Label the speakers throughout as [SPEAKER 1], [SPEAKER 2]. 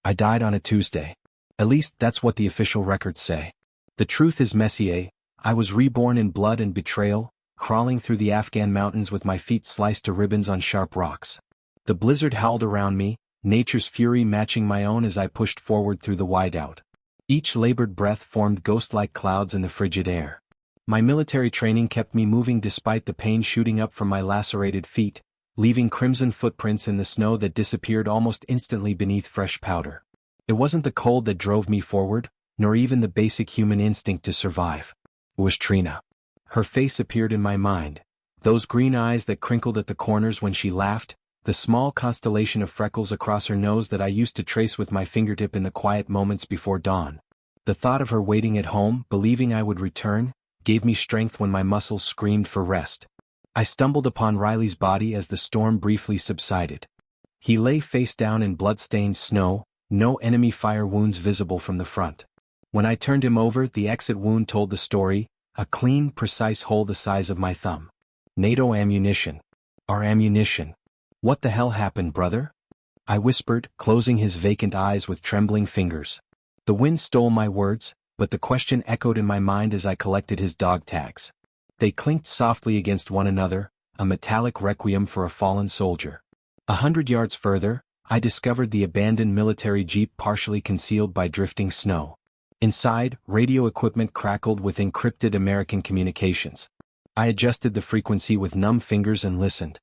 [SPEAKER 1] I died on a Tuesday. At least that's what the official records say. The truth is messier. I was reborn in blood and betrayal, crawling through the Afghan mountains with my feet sliced to ribbons on sharp rocks. The blizzard howled around me, nature's fury matching my own as I pushed forward through the whiteout. Each labored breath formed ghost-like clouds in the frigid air. My military training kept me moving despite the pain shooting up from my lacerated feet, leaving crimson footprints in the snow that disappeared almost instantly beneath fresh powder. It wasn't the cold that drove me forward, nor even the basic human instinct to survive. It was Trina. Her face appeared in my mind, those green eyes that crinkled at the corners when she laughed, the small constellation of freckles across her nose that I used to trace with my fingertip in the quiet moments before dawn. The thought of her waiting at home, believing I would return, gave me strength when my muscles screamed for rest. I stumbled upon Riley's body as the storm briefly subsided. He lay face down in blood-stained snow, no enemy fire wounds visible from the front. When I turned him over, the exit wound told the story, a clean, precise hole the size of my thumb. NATO ammunition. Our ammunition. What the hell happened, brother? I whispered, closing his vacant eyes with trembling fingers. The wind stole my words, but the question echoed in my mind as I collected his dog tags. They clinked softly against one another, a metallic requiem for a fallen soldier. 100 yards further, I discovered the abandoned military jeep partially concealed by drifting snow. Inside, radio equipment crackled with encrypted American communications. I adjusted the frequency with numb fingers and listened.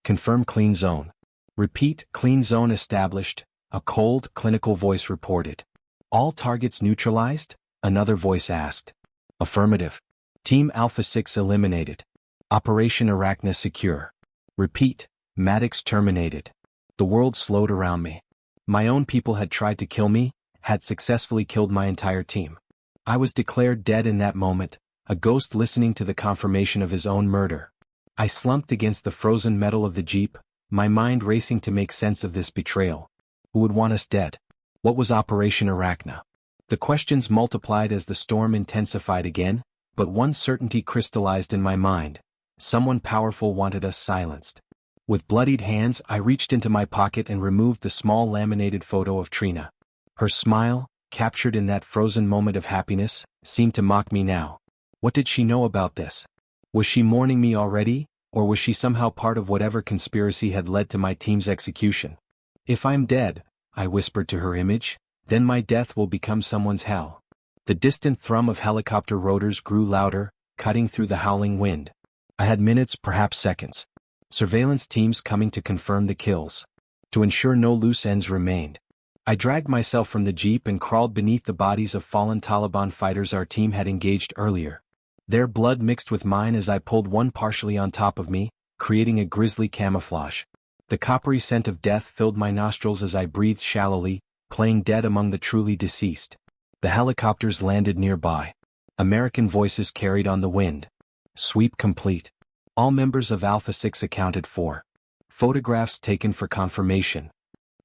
[SPEAKER 1] Confirm clean zone. Repeat, clean zone established, a cold, clinical voice reported. All targets neutralized? Another voice asked. Affirmative. Team Alpha 6 eliminated. Operation Arachna secure. Repeat, Maddox terminated. The world slowed around me. My own people had tried to kill me, had successfully killed my entire team. I was declared dead in that moment, a ghost listening to the confirmation of his own murder. I slumped against the frozen metal of the jeep, my mind racing to make sense of this betrayal. Who would want us dead? What was Operation Arachna? The questions multiplied as the storm intensified again, but one certainty crystallized in my mind. Someone powerful wanted us silenced. With bloodied hands, I reached into my pocket and removed the small laminated photo of Trina. Her smile, captured in that frozen moment of happiness, seemed to mock me now. What did she know about this? Was she mourning me already, or was she somehow part of whatever conspiracy had led to my team's execution? If I'm dead, I whispered to her image, then my death will become someone's hell. The distant thrum of helicopter rotors grew louder, cutting through the howling wind. I had minutes, perhaps seconds. Surveillance teams coming to confirm the kills. To ensure no loose ends remained. I dragged myself from the jeep and crawled beneath the bodies of fallen Taliban fighters our team had engaged earlier. Their blood mixed with mine as I pulled one partially on top of me, creating a grisly camouflage. The coppery scent of death filled my nostrils as I breathed shallowly, playing dead among the truly deceased. The helicopters landed nearby. American voices carried on the wind. Sweep complete. All members of Alpha 6 accounted for. Photographs taken for confirmation.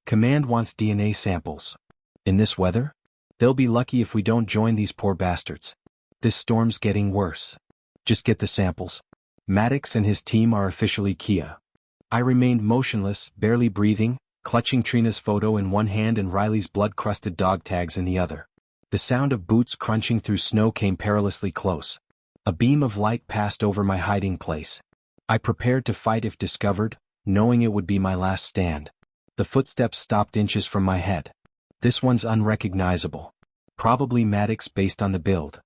[SPEAKER 1] Command wants DNA samples. In this weather? They'll be lucky if we don't join these poor bastards. This storm's getting worse. Just get the samples. Maddox and his team are officially Kia. I remained motionless, barely breathing, clutching Trina's photo in one hand and Riley's blood-crusted dog tags in the other. The sound of boots crunching through snow came perilously close. A beam of light passed over my hiding place. I prepared to fight if discovered, knowing it would be my last stand. The footsteps stopped inches from my head. This one's unrecognizable. Probably Maddox based on the build.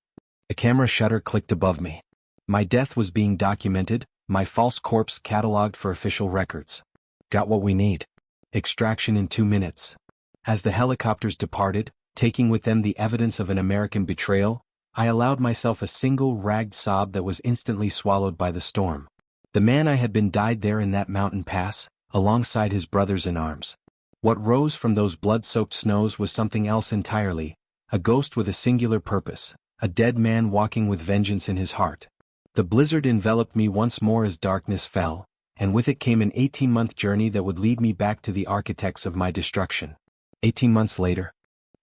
[SPEAKER 1] A camera shutter clicked above me. My death was being documented, my false corpse catalogued for official records. Got what we need. Extraction in 2 minutes. As the helicopters departed, taking with them the evidence of an American betrayal, I allowed myself a single ragged sob that was instantly swallowed by the storm. The man I had been died there in that mountain pass, alongside his brothers in arms. What rose from those blood-soaked snows was something else entirely, a ghost with a singular purpose, a dead man walking with vengeance in his heart. The blizzard enveloped me once more as darkness fell, and with it came an 18-month journey that would lead me back to the architects of my destruction. 18 months later.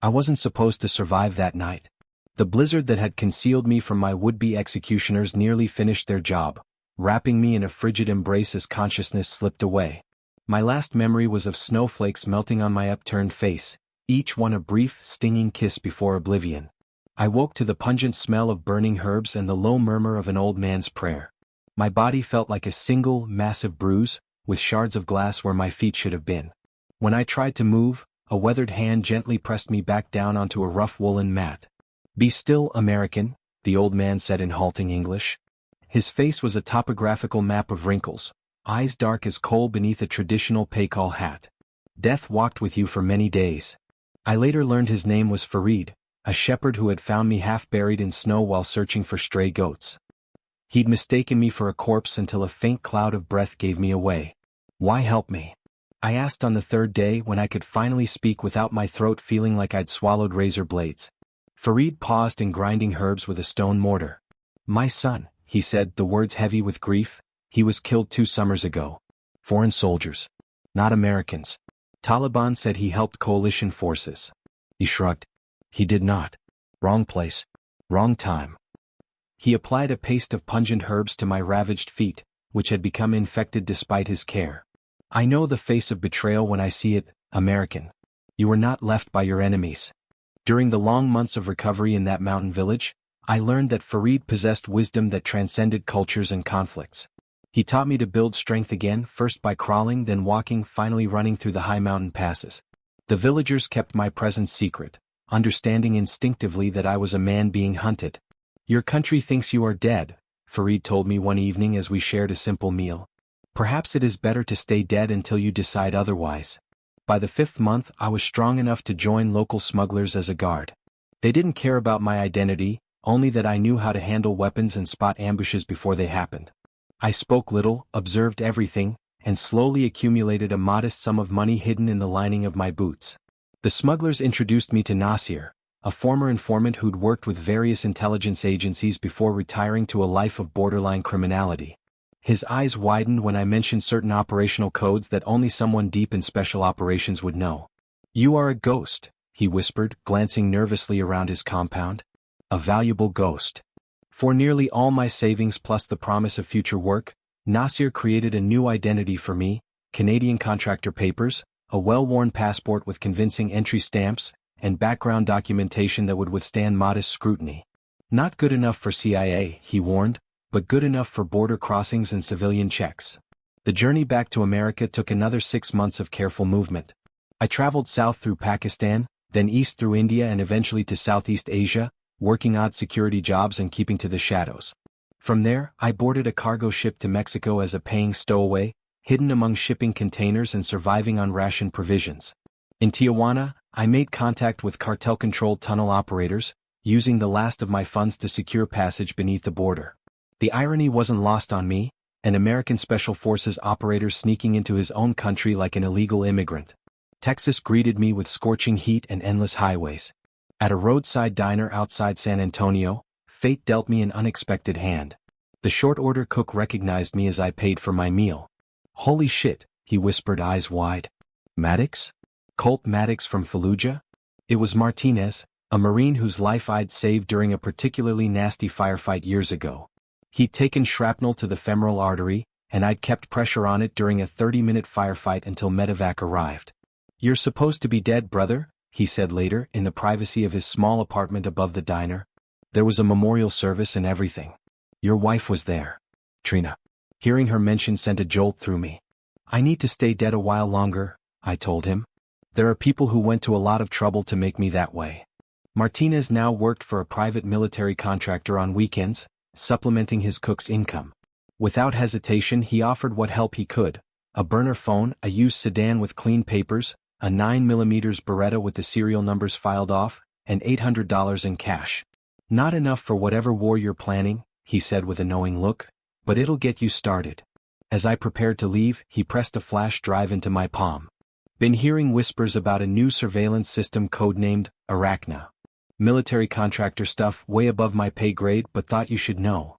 [SPEAKER 1] I wasn't supposed to survive that night. The blizzard that had concealed me from my would-be executioners nearly finished their job, wrapping me in a frigid embrace as consciousness slipped away. My last memory was of snowflakes melting on my upturned face, each one a brief, stinging kiss before oblivion. I woke to the pungent smell of burning herbs and the low murmur of an old man's prayer. My body felt like a single, massive bruise, with shards of glass where my feet should have been. When I tried to move, a weathered hand gently pressed me back down onto a rough woolen mat. "Be still, American," the old man said in halting English. His face was a topographical map of wrinkles, eyes dark as coal beneath a traditional Pakal hat. "Death walked with you for many days." I later learned his name was Farid, a shepherd who had found me half buried in snow while searching for stray goats. He'd mistaken me for a corpse until a faint cloud of breath gave me away. "Why help me?" I asked on the third day when I could finally speak without my throat feeling like I'd swallowed razor blades. Farid paused in grinding herbs with a stone mortar. "My son," he said, the words heavy with grief, "he was killed 2 summers ago. Foreign soldiers. Not Americans. Taliban said he helped coalition forces." He shrugged. "He did not. Wrong place. Wrong time." He applied a paste of pungent herbs to my ravaged feet, which had become infected despite his care. "I know the face of betrayal when I see it, American. You were not left by your enemies." During the long months of recovery in that mountain village, I learned that Farid possessed wisdom that transcended cultures and conflicts. He taught me to build strength again, first by crawling, then walking, finally running through the high mountain passes. The villagers kept my presence secret, understanding instinctively that I was a man being hunted. "Your country thinks you are dead," Farid told me one evening as we shared a simple meal. "Perhaps it is better to stay dead until you decide otherwise." By the 5th month, I was strong enough to join local smugglers as a guard. They didn't care about my identity, only that I knew how to handle weapons and spot ambushes before they happened. I spoke little, observed everything, and slowly accumulated a modest sum of money hidden in the lining of my boots. The smugglers introduced me to Nasir, a former informant who'd worked with various intelligence agencies before retiring to a life of borderline criminality. His eyes widened when I mentioned certain operational codes that only someone deep in special operations would know. "You are a ghost," he whispered, glancing nervously around his compound. "A valuable ghost." For nearly all my savings plus the promise of future work, Nasir created a new identity for me: Canadian contractor papers, a well-worn passport with convincing entry stamps, and background documentation that would withstand modest scrutiny. "Not good enough for CIA," he warned, "but good enough for border crossings and civilian checks." The journey back to America took another 6 months of careful movement. I traveled south through Pakistan, then east through India and eventually to Southeast Asia, working odd security jobs and keeping to the shadows. From there, I boarded a cargo ship to Mexico as a paying stowaway, hidden among shipping containers and surviving on ration provisions. In Tijuana, I made contact with cartel-controlled tunnel operators, using the last of my funds to secure passage beneath the border. The irony wasn't lost on me, an American Special Forces operator sneaking into his own country like an illegal immigrant. Texas greeted me with scorching heat and endless highways. At a roadside diner outside San Antonio, fate dealt me an unexpected hand. The short-order cook recognized me as I paid for my meal. "Holy shit," he whispered, eyes wide. "Maddox? Colt Maddox from Fallujah?" It was Martinez, a Marine whose life I'd saved during a particularly nasty firefight years ago. He'd taken shrapnel to the femoral artery, and I'd kept pressure on it during a 30-minute firefight until medevac arrived. "You're supposed to be dead, brother," he said later, in the privacy of his small apartment above the diner. "There was a memorial service and everything. Your wife was there. Trina." Hearing her mention sent a jolt through me. "I need to stay dead a while longer," I told him. "There are people who went to a lot of trouble to make me that way." Martinez now worked for a private military contractor on weekends, supplementing his cook's income. Without hesitation, he offered what help he could: a burner phone, a used sedan with clean papers, a 9mm Beretta with the serial numbers filed off, and $800 in cash. "Not enough for whatever war you're planning," he said with a knowing look, "but it'll get you started." As I prepared to leave, he pressed a flash drive into my palm. "Been hearing whispers about a new surveillance system codenamed Arachna. Military contractor stuff way above my pay grade, but thought you should know."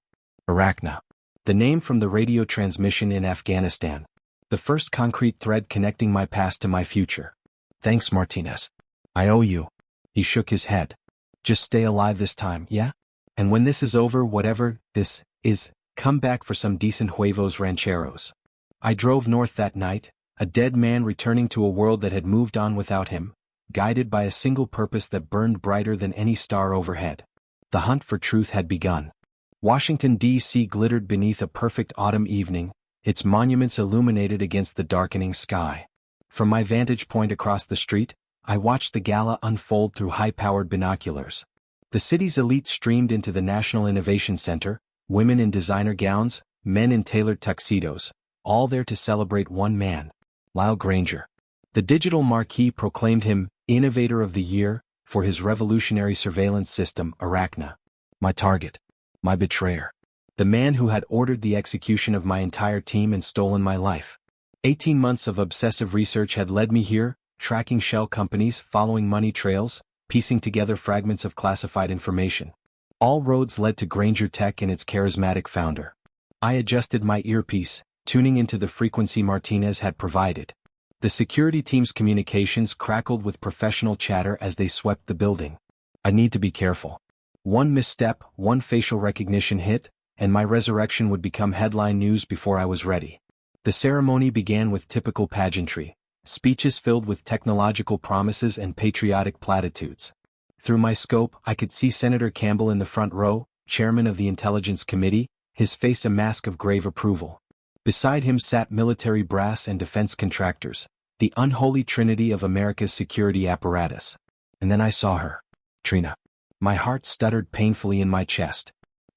[SPEAKER 1] Arachna. The name from the radio transmission in Afghanistan. The first concrete thread connecting my past to my future. "Thanks, Martinez. I owe you." He shook his head. "Just stay alive this time, yeah? And when this is over, whatever this is, come back for some decent huevos rancheros." I drove north that night, a dead man returning to a world that had moved on without him, guided by a single purpose that burned brighter than any star overhead. The hunt for truth had begun. Washington, D.C. glittered beneath a perfect autumn evening, its monuments illuminated against the darkening sky. From my vantage point across the street, I watched the gala unfold through high-powered binoculars. The city's elite streamed into the National Innovation Center, women in designer gowns, men in tailored tuxedos, all there to celebrate one man, Lyle Granger. The digital marquee proclaimed him Innovator of the Year for his revolutionary surveillance system, Arachna. My target. My betrayer. The man who had ordered the execution of my entire team and stolen my life. 18 months of obsessive research had led me here, tracking shell companies, following money trails, piecing together fragments of classified information. All roads led to Granger Tech and its charismatic founder. I adjusted my earpiece, tuning into the frequency Martinez had provided. The security team's communications crackled with professional chatter as they swept the building. I need to be careful. One misstep, one facial recognition hit, and my resurrection would become headline news before I was ready. The ceremony began with typical pageantry, speeches filled with technological promises and patriotic platitudes. Through my scope, I could see Senator Campbell in the front row, chairman of the Intelligence Committee, his face a mask of grave approval. Beside him sat military brass and defense contractors, the unholy trinity of America's security apparatus. And then I saw her. Trina. My heart stuttered painfully in my chest.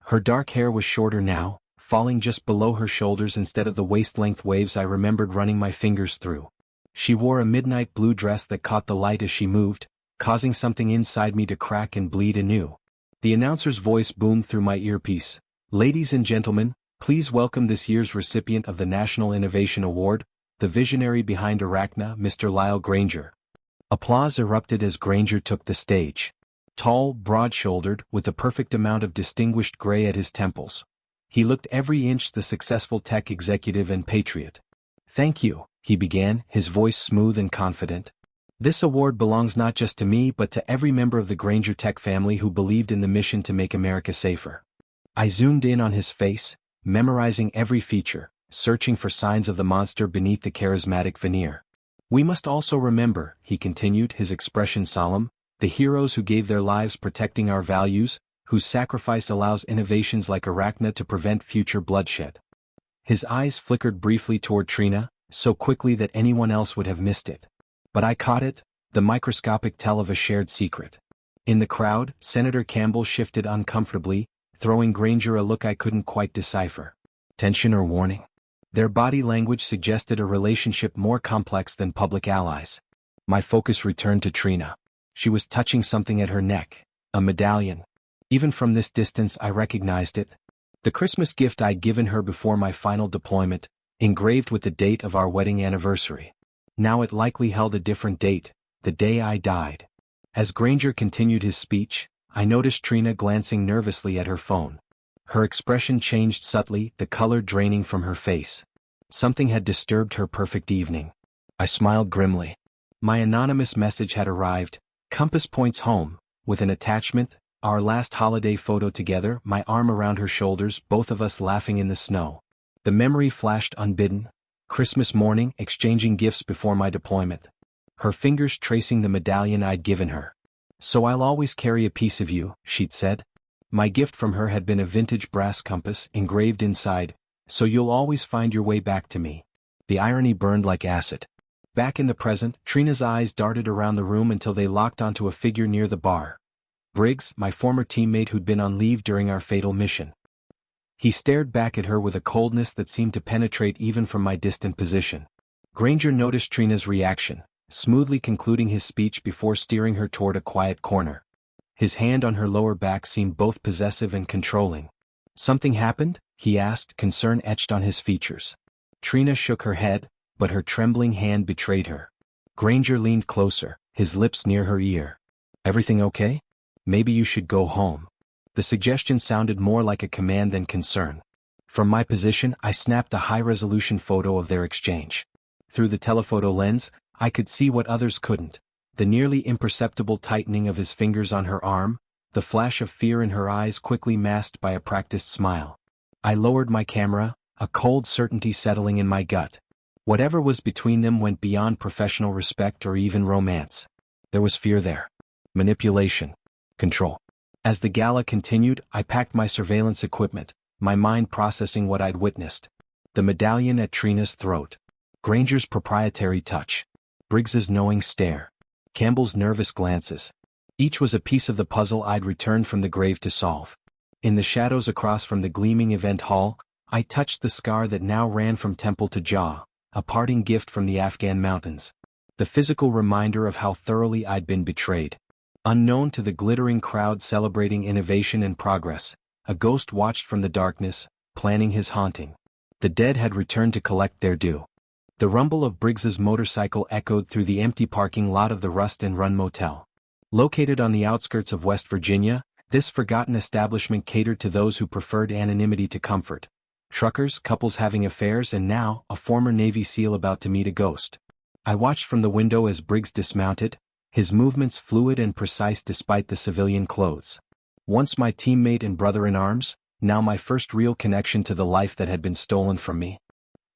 [SPEAKER 1] Her dark hair was shorter now, falling just below her shoulders instead of the waist-length waves I remembered running my fingers through. She wore a midnight blue dress that caught the light as she moved, causing something inside me to crack and bleed anew. The announcer's voice boomed through my earpiece. Ladies and gentlemen, please welcome this year's recipient of the National Innovation Award, the visionary behind Arachna, Mr. Lyle Granger. Applause erupted as Granger took the stage. Tall, broad-shouldered, with the perfect amount of distinguished gray at his temples. He looked every inch the successful tech executive and patriot. Thank you, he began, his voice smooth and confident. This award belongs not just to me but to every member of the Granger Tech family who believed in the mission to make America safer. I zoomed in on his face, memorizing every feature, searching for signs of the monster beneath the charismatic veneer. We must also remember, he continued, his expression solemn, the heroes who gave their lives protecting our values, whose sacrifice allows innovations like Arachna to prevent future bloodshed. His eyes flickered briefly toward Trina, so quickly that anyone else would have missed it. But I caught it, the microscopic tell of a shared secret. In the crowd, Senator Campbell shifted uncomfortably, throwing Granger a look I couldn't quite decipher. Tension or warning? Their body language suggested a relationship more complex than public allies. My focus returned to Trina. She was touching something at her neck, a medallion. Even from this distance I recognized it. The Christmas gift I'd given her before my final deployment, engraved with the date of our wedding anniversary. Now it likely held a different date, the day I died. As Granger continued his speech, I noticed Trina glancing nervously at her phone. Her expression changed subtly, the color draining from her face. Something had disturbed her perfect evening. I smiled grimly. My anonymous message had arrived, compass points home, with an attachment, our last holiday photo together, my arm around her shoulders, both of us laughing in the snow. The memory flashed unbidden. Christmas morning, exchanging gifts before my deployment. Her fingers tracing the medallion I'd given her. So I'll always carry a piece of you, she'd said. My gift from her had been a vintage brass compass engraved inside, so you'll always find your way back to me. The irony burned like acid. Back in the present, Trina's eyes darted around the room until they locked onto a figure near the bar. Briggs, my former teammate who'd been on leave during our fatal mission. He stared back at her with a coldness that seemed to penetrate even from my distant position. Granger noticed Trina's reaction, smoothly concluding his speech before steering her toward a quiet corner. His hand on her lower back seemed both possessive and controlling. Something happened? He asked, concern etched on his features. Trina shook her head, but her trembling hand betrayed her. Granger leaned closer, his lips near her ear. Everything okay? Maybe you should go home. The suggestion sounded more like a command than concern. From my position, I snapped a high-resolution photo of their exchange. Through the telephoto lens, I could see what others couldn't. The nearly imperceptible tightening of his fingers on her arm, the flash of fear in her eyes quickly masked by a practiced smile. I lowered my camera, a cold certainty settling in my gut. Whatever was between them went beyond professional respect or even romance. There was fear there. Manipulation. Control. As the gala continued, I packed my surveillance equipment, my mind processing what I'd witnessed. The medallion at Trina's throat. Granger's proprietary touch. Briggs's knowing stare. Campbell's nervous glances. Each was a piece of the puzzle I'd returned from the grave to solve. In the shadows across from the gleaming event hall, I touched the scar that now ran from temple to jaw, a parting gift from the Afghan mountains. The physical reminder of how thoroughly I'd been betrayed. Unknown to the glittering crowd celebrating innovation and progress, a ghost watched from the darkness, planning his haunting. The dead had returned to collect their due. The rumble of Briggs's motorcycle echoed through the empty parking lot of the Rust and Run Motel. Located on the outskirts of West Virginia, this forgotten establishment catered to those who preferred anonymity to comfort. Truckers, couples having affairs, and now, a former Navy SEAL about to meet a ghost. I watched from the window as Briggs dismounted, his movements fluid and precise despite the civilian clothes. Once my teammate and brother-in-arms, now my first real connection to the life that had been stolen from me.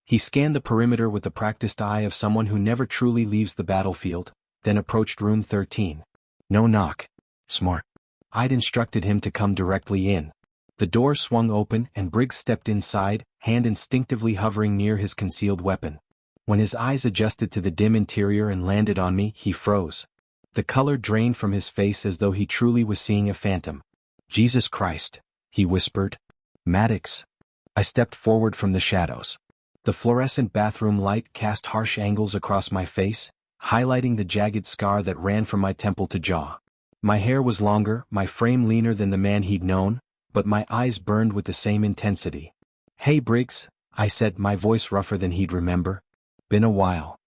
[SPEAKER 1] He scanned the perimeter with the practiced eye of someone who never truly leaves the battlefield, then approached room 13. No knock. Smart. I'd instructed him to come directly in. The door swung open and Briggs stepped inside, hand instinctively hovering near his concealed weapon. When his eyes adjusted to the dim interior and landed on me, he froze. The color drained from his face as though he truly was seeing a phantom. Jesus Christ, he whispered. Maddox. I stepped forward from the shadows. The fluorescent bathroom light cast harsh angles across my face, highlighting the jagged scar that ran from my temple to jaw. My hair was longer, my frame leaner than the man he'd known, but my eyes burned with the same intensity. Hey Briggs, I said, my voice rougher than he'd remember. Been a while.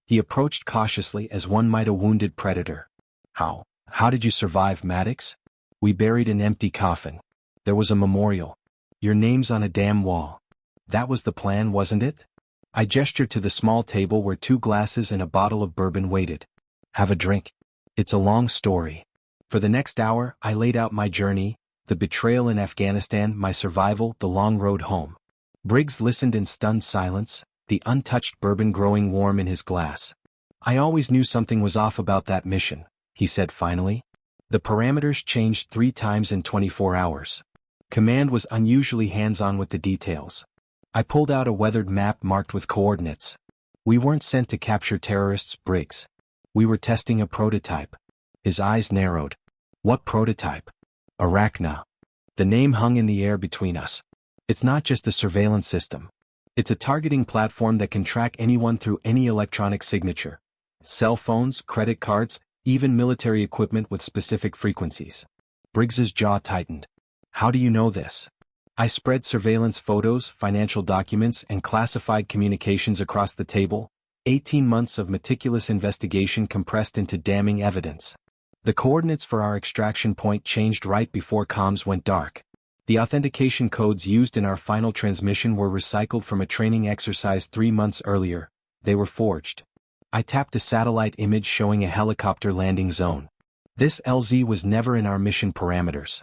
[SPEAKER 1] He approached cautiously as one might a wounded predator. How did you survive, Maddox? We buried an empty coffin. There was a memorial. Your name's on a damn wall. That was the plan, wasn't it? I gestured to the small table where 2 glasses and a bottle of bourbon waited. Have a drink. It's a long story. For the next hour, I laid out my journey, the betrayal in Afghanistan, my survival, the long road home. Briggs listened in stunned silence, the untouched bourbon growing warm in his glass. I always knew something was off about that mission, he said finally. The parameters changed 3 times in 24 hours. Command was unusually hands-on with the details. I pulled out a weathered map marked with coordinates. We weren't sent to capture terrorists, Briggs. We were testing a prototype. His eyes narrowed. What prototype? Arachna. The name hung in the air between us. It's not just a surveillance system. It's a targeting platform that can track anyone through any electronic signature. Cell phones, credit cards, even military equipment with specific frequencies. Briggs's jaw tightened. How do you know this? I spread surveillance photos, financial documents, and classified communications across the table, 18 months of meticulous investigation compressed into damning evidence. The coordinates for our extraction point changed right before comms went dark. The authentication codes used in our final transmission were recycled from a training exercise 3 months earlier. They were forged. I tapped a satellite image showing a helicopter landing zone. This LZ was never in our mission parameters.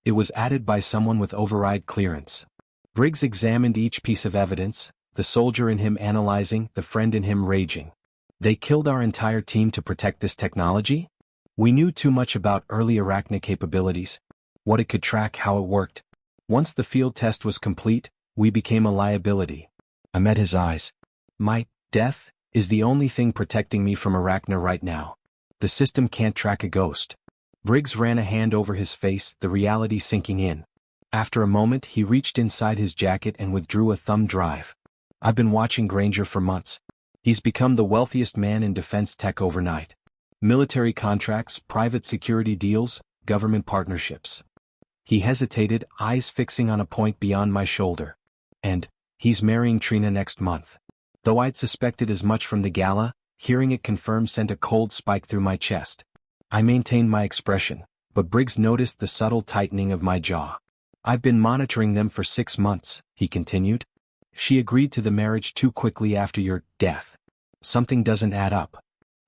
[SPEAKER 1] It was added by someone with override clearance. Briggs examined each piece of evidence, the soldier in him analyzing, the friend in him raging. They killed our entire team to protect this technology? We knew too much about early Arachna capabilities, what it could track, how it worked. Once the field test was complete, we became a liability. I met his eyes. My death is the only thing protecting me from Arachna right now. The system can't track a ghost. Briggs ran a hand over his face, the reality sinking in. After a moment, he reached inside his jacket and withdrew a thumb drive. I've been watching Granger for months. He's become the wealthiest man in defense tech overnight. Military contracts, private security deals, government partnerships. He hesitated, eyes fixing on a point beyond my shoulder. And he's marrying Trina next month. Though I'd suspected as much from the gala, hearing it confirmed sent a cold spike through my chest. I maintained my expression, but Briggs noticed the subtle tightening of my jaw. I've been monitoring them for 6 months, he continued. She agreed to the marriage too quickly after your death. Something doesn't add up.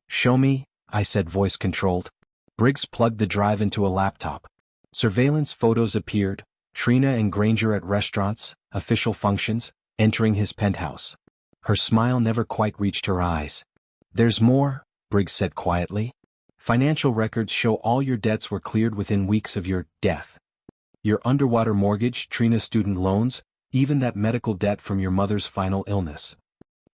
[SPEAKER 1] Show me, I said, voice controlled. Briggs plugged the drive into a laptop. Surveillance photos appeared, Trina and Granger at restaurants, official functions, entering his penthouse. Her smile never quite reached her eyes. There's more, Briggs said quietly. Financial records show all your debts were cleared within weeks of your death. Your underwater mortgage, Trina's student loans, even that medical debt from your mother's final illness.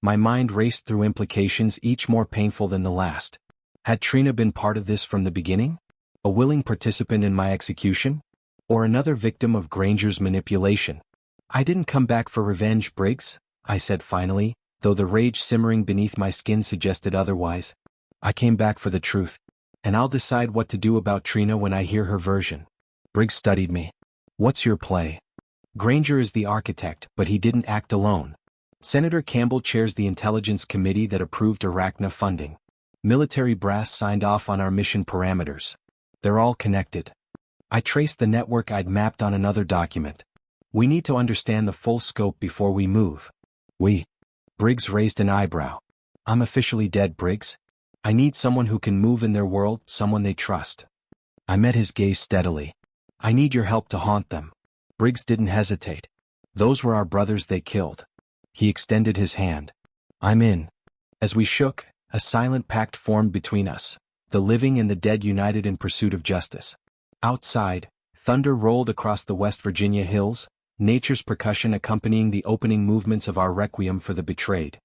[SPEAKER 1] My mind raced through implications, each more painful than the last. Had Trina been part of this from the beginning? A willing participant in my execution? Or another victim of Granger's manipulation? I didn't come back for revenge, Briggs, I said finally, though the rage simmering beneath my skin suggested otherwise. I came back for the truth. And I'll decide what to do about Trina when I hear her version. Briggs studied me. What's your play? Granger is the architect, but he didn't act alone. Senator Campbell chairs the Intelligence Committee that approved Arachna funding. Military brass signed off on our mission parameters. They're all connected. I traced the network I'd mapped on another document. We need to understand the full scope before we move. Briggs raised an eyebrow. I'm officially dead, Briggs. I need someone who can move in their world, someone they trust. I met his gaze steadily. I need your help to haunt them. Briggs didn't hesitate. Those were our brothers they killed. He extended his hand. I'm in. As we shook, a silent pact formed between us, the living and the dead united in pursuit of justice. Outside, thunder rolled across the West Virginia hills, nature's percussion accompanying the opening movements of our requiem for the betrayed.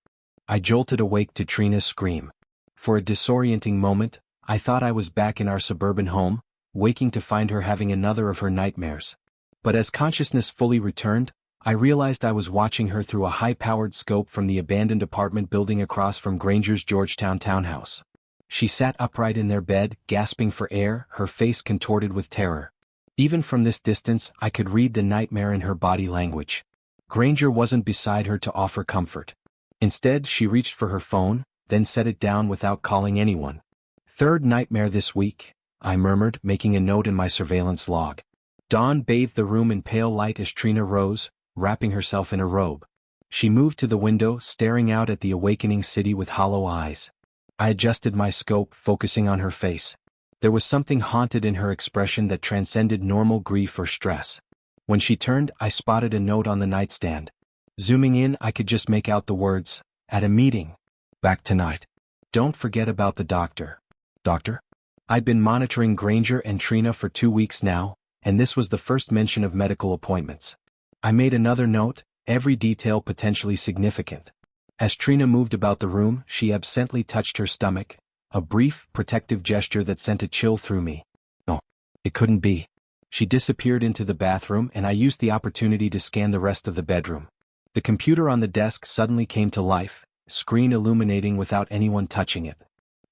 [SPEAKER 1] I jolted awake to Trina's scream. For a disorienting moment, I thought I was back in our suburban home, waking to find her having another of her nightmares. But as consciousness fully returned, I realized I was watching her through a high-powered scope from the abandoned apartment building across from Granger's Georgetown townhouse. She sat upright in their bed, gasping for air, her face contorted with terror. Even from this distance, I could read the nightmare in her body language. Granger wasn't beside her to offer comfort. Instead, she reached for her phone, then set it down without calling anyone. Third nightmare this week, I murmured, making a note in my surveillance log. Dawn bathed the room in pale light as Trina rose, wrapping herself in a robe. She moved to the window, staring out at the awakening city with hollow eyes. I adjusted my scope, focusing on her face. There was something haunted in her expression that transcended normal grief or stress. When she turned, I spotted a note on the nightstand. Zooming in, I could just make out the words, "At a meeting. Back tonight. Don't forget about the doctor." Doctor? I'd been monitoring Granger and Trina for 2 weeks now, and this was the first mention of medical appointments. I made another note, every detail potentially significant. As Trina moved about the room, she absently touched her stomach, a brief, protective gesture that sent a chill through me. No, it couldn't be. She disappeared into the bathroom, and I used the opportunity to scan the rest of the bedroom. The computer on the desk suddenly came to life, screen illuminating without anyone touching it.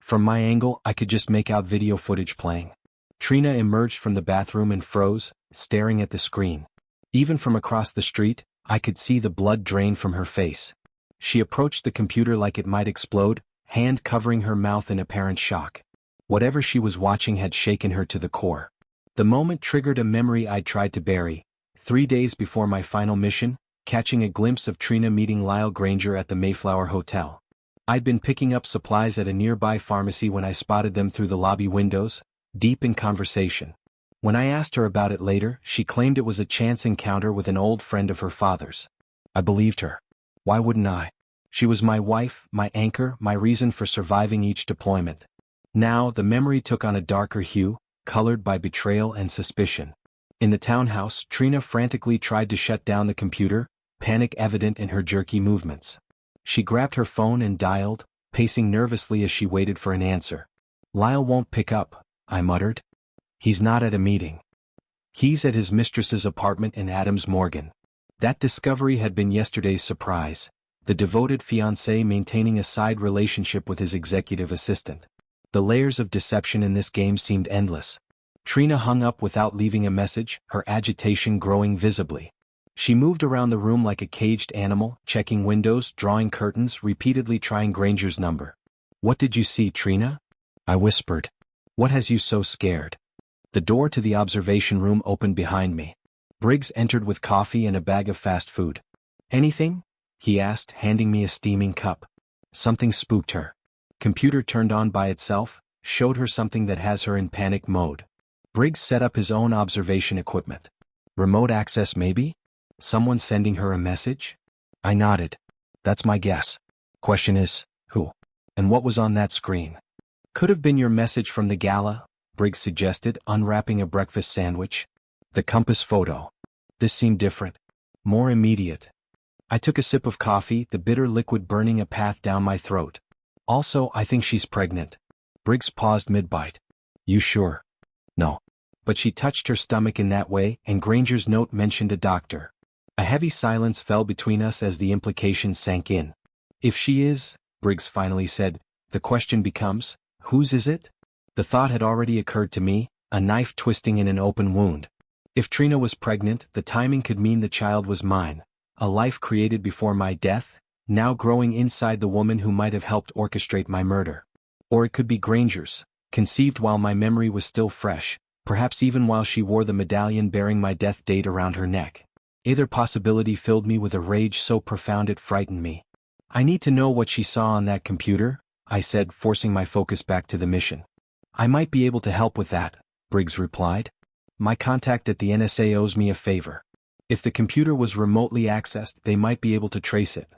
[SPEAKER 1] From my angle, I could just make out video footage playing. Trina emerged from the bathroom and froze, staring at the screen. Even from across the street, I could see the blood drain from her face. She approached the computer like it might explode, hand covering her mouth in apparent shock. Whatever she was watching had shaken her to the core. The moment triggered a memory I'd tried to bury. 3 days before my final mission, catching a glimpse of Trina meeting Lyle Granger at the Mayflower Hotel. I'd been picking up supplies at a nearby pharmacy when I spotted them through the lobby windows, deep in conversation. When I asked her about it later, she claimed it was a chance encounter with an old friend of her father's. I believed her. Why wouldn't I? She was my wife, my anchor, my reason for surviving each deployment. Now, the memory took on a darker hue, colored by betrayal and suspicion. In the townhouse, Trina frantically tried to shut down the computer, panic evident in her jerky movements. She grabbed her phone and dialed, pacing nervously as she waited for an answer. "Lyle won't pick up," I muttered. "He's not at a meeting. He's at his mistress's apartment in Adams Morgan." That discovery had been yesterday's surprise, the devoted fiancé maintaining a side relationship with his executive assistant. The layers of deception in this game seemed endless. Trina hung up without leaving a message, her agitation growing visibly. She moved around the room like a caged animal, checking windows, drawing curtains, repeatedly trying Granger's number. "What did you see, Trina?" I whispered. "What has you so scared?" The door to the observation room opened behind me. Briggs entered with coffee and a bag of fast food. "Anything?" he asked, handing me a steaming cup. Something spooked her. Computer turned on by itself, showed her something that has her in panic mode. Briggs set up his own observation equipment. Remote access maybe? Someone sending her a message? I nodded. That's my guess. Question is, who? And what was on that screen? Could have been your message from the gala, Briggs suggested, unwrapping a breakfast sandwich. The compass photo. This seemed different. More immediate. I took a sip of coffee, the bitter liquid burning a path down my throat. Also, I think she's pregnant. Briggs paused mid-bite. You sure? No. But she touched her stomach in that way, and Granger's note mentioned a doctor. A heavy silence fell between us as the implications sank in. If she is, Briggs finally said, the question becomes, whose is it? The thought had already occurred to me, a knife twisting in an open wound. If Trina was pregnant, the timing could mean the child was mine, a life created before my death, now growing inside the woman who might have helped orchestrate my murder. Or it could be Granger's, conceived while my memory was still fresh, perhaps even while she wore the medallion bearing my death date around her neck. Either possibility filled me with a rage so profound it frightened me. I need to know what she saw on that computer, I said, forcing my focus back to the mission. I might be able to help with that, Briggs replied. My contact at the NSA owes me a favor. If the computer was remotely accessed, they might be able to trace it.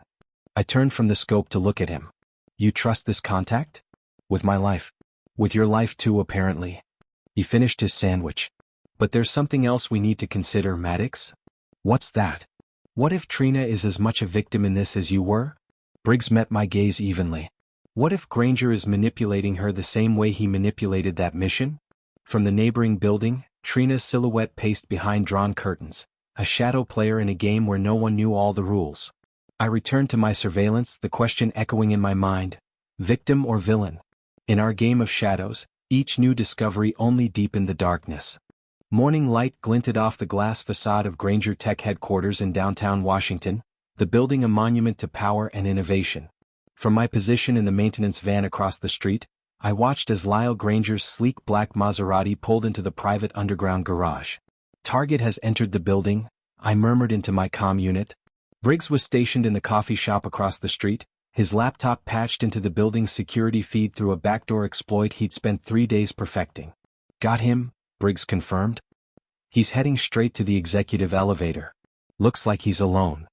[SPEAKER 1] I turned from the scope to look at him. You trust this contact? With my life. With your life too, apparently. He finished his sandwich. But there's something else we need to consider, Maddox. What's that? What if Trina is as much a victim in this as you were? Briggs met my gaze evenly. What if Granger is manipulating her the same way he manipulated that mission? From the neighboring building, Trina's silhouette paced behind drawn curtains, a shadow player in a game where no one knew all the rules. I returned to my surveillance, the question echoing in my mind, victim or villain? In our game of shadows, each new discovery only deepened the darkness. Morning light glinted off the glass facade of Granger Tech headquarters in downtown Washington, the building a monument to power and innovation. From my position in the maintenance van across the street, I watched as Lyle Granger's sleek black Maserati pulled into the private underground garage. Target has entered the building, I murmured into my comm unit. Briggs was stationed in the coffee shop across the street, his laptop patched into the building's security feed through a backdoor exploit he'd spent 3 days perfecting. Got him, Briggs confirmed. He's heading straight to the executive elevator. Looks like he's alone.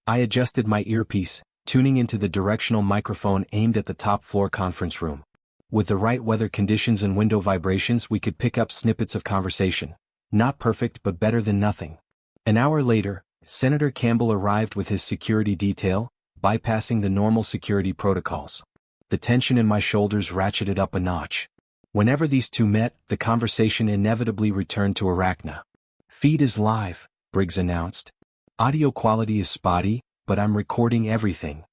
[SPEAKER 1] I adjusted my earpiece, tuning into the directional microphone aimed at the top floor conference room. With the right weather conditions and window vibrations, we could pick up snippets of conversation. Not perfect, but better than nothing. An hour later, Senator Campbell arrived with his security detail, bypassing the normal security protocols. The tension in my shoulders ratcheted up a notch. Whenever these two met, the conversation inevitably returned to Arachna. Feed is live, Briggs announced. Audio quality is spotty, but I'm recording everything.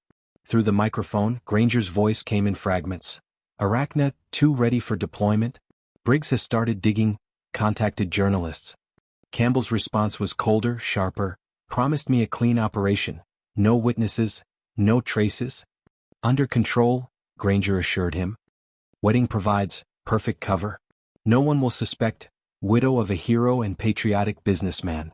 [SPEAKER 1] Through the microphone, Granger's voice came in fragments. Arachna, 2 ready for deployment? Briggs has started digging, contacted journalists. Campbell's response was colder, sharper, promised me a clean operation. No witnesses, no traces. Under control, Granger assured him. Wedding provides perfect cover. No one will suspect, widow of a hero and patriotic businessman.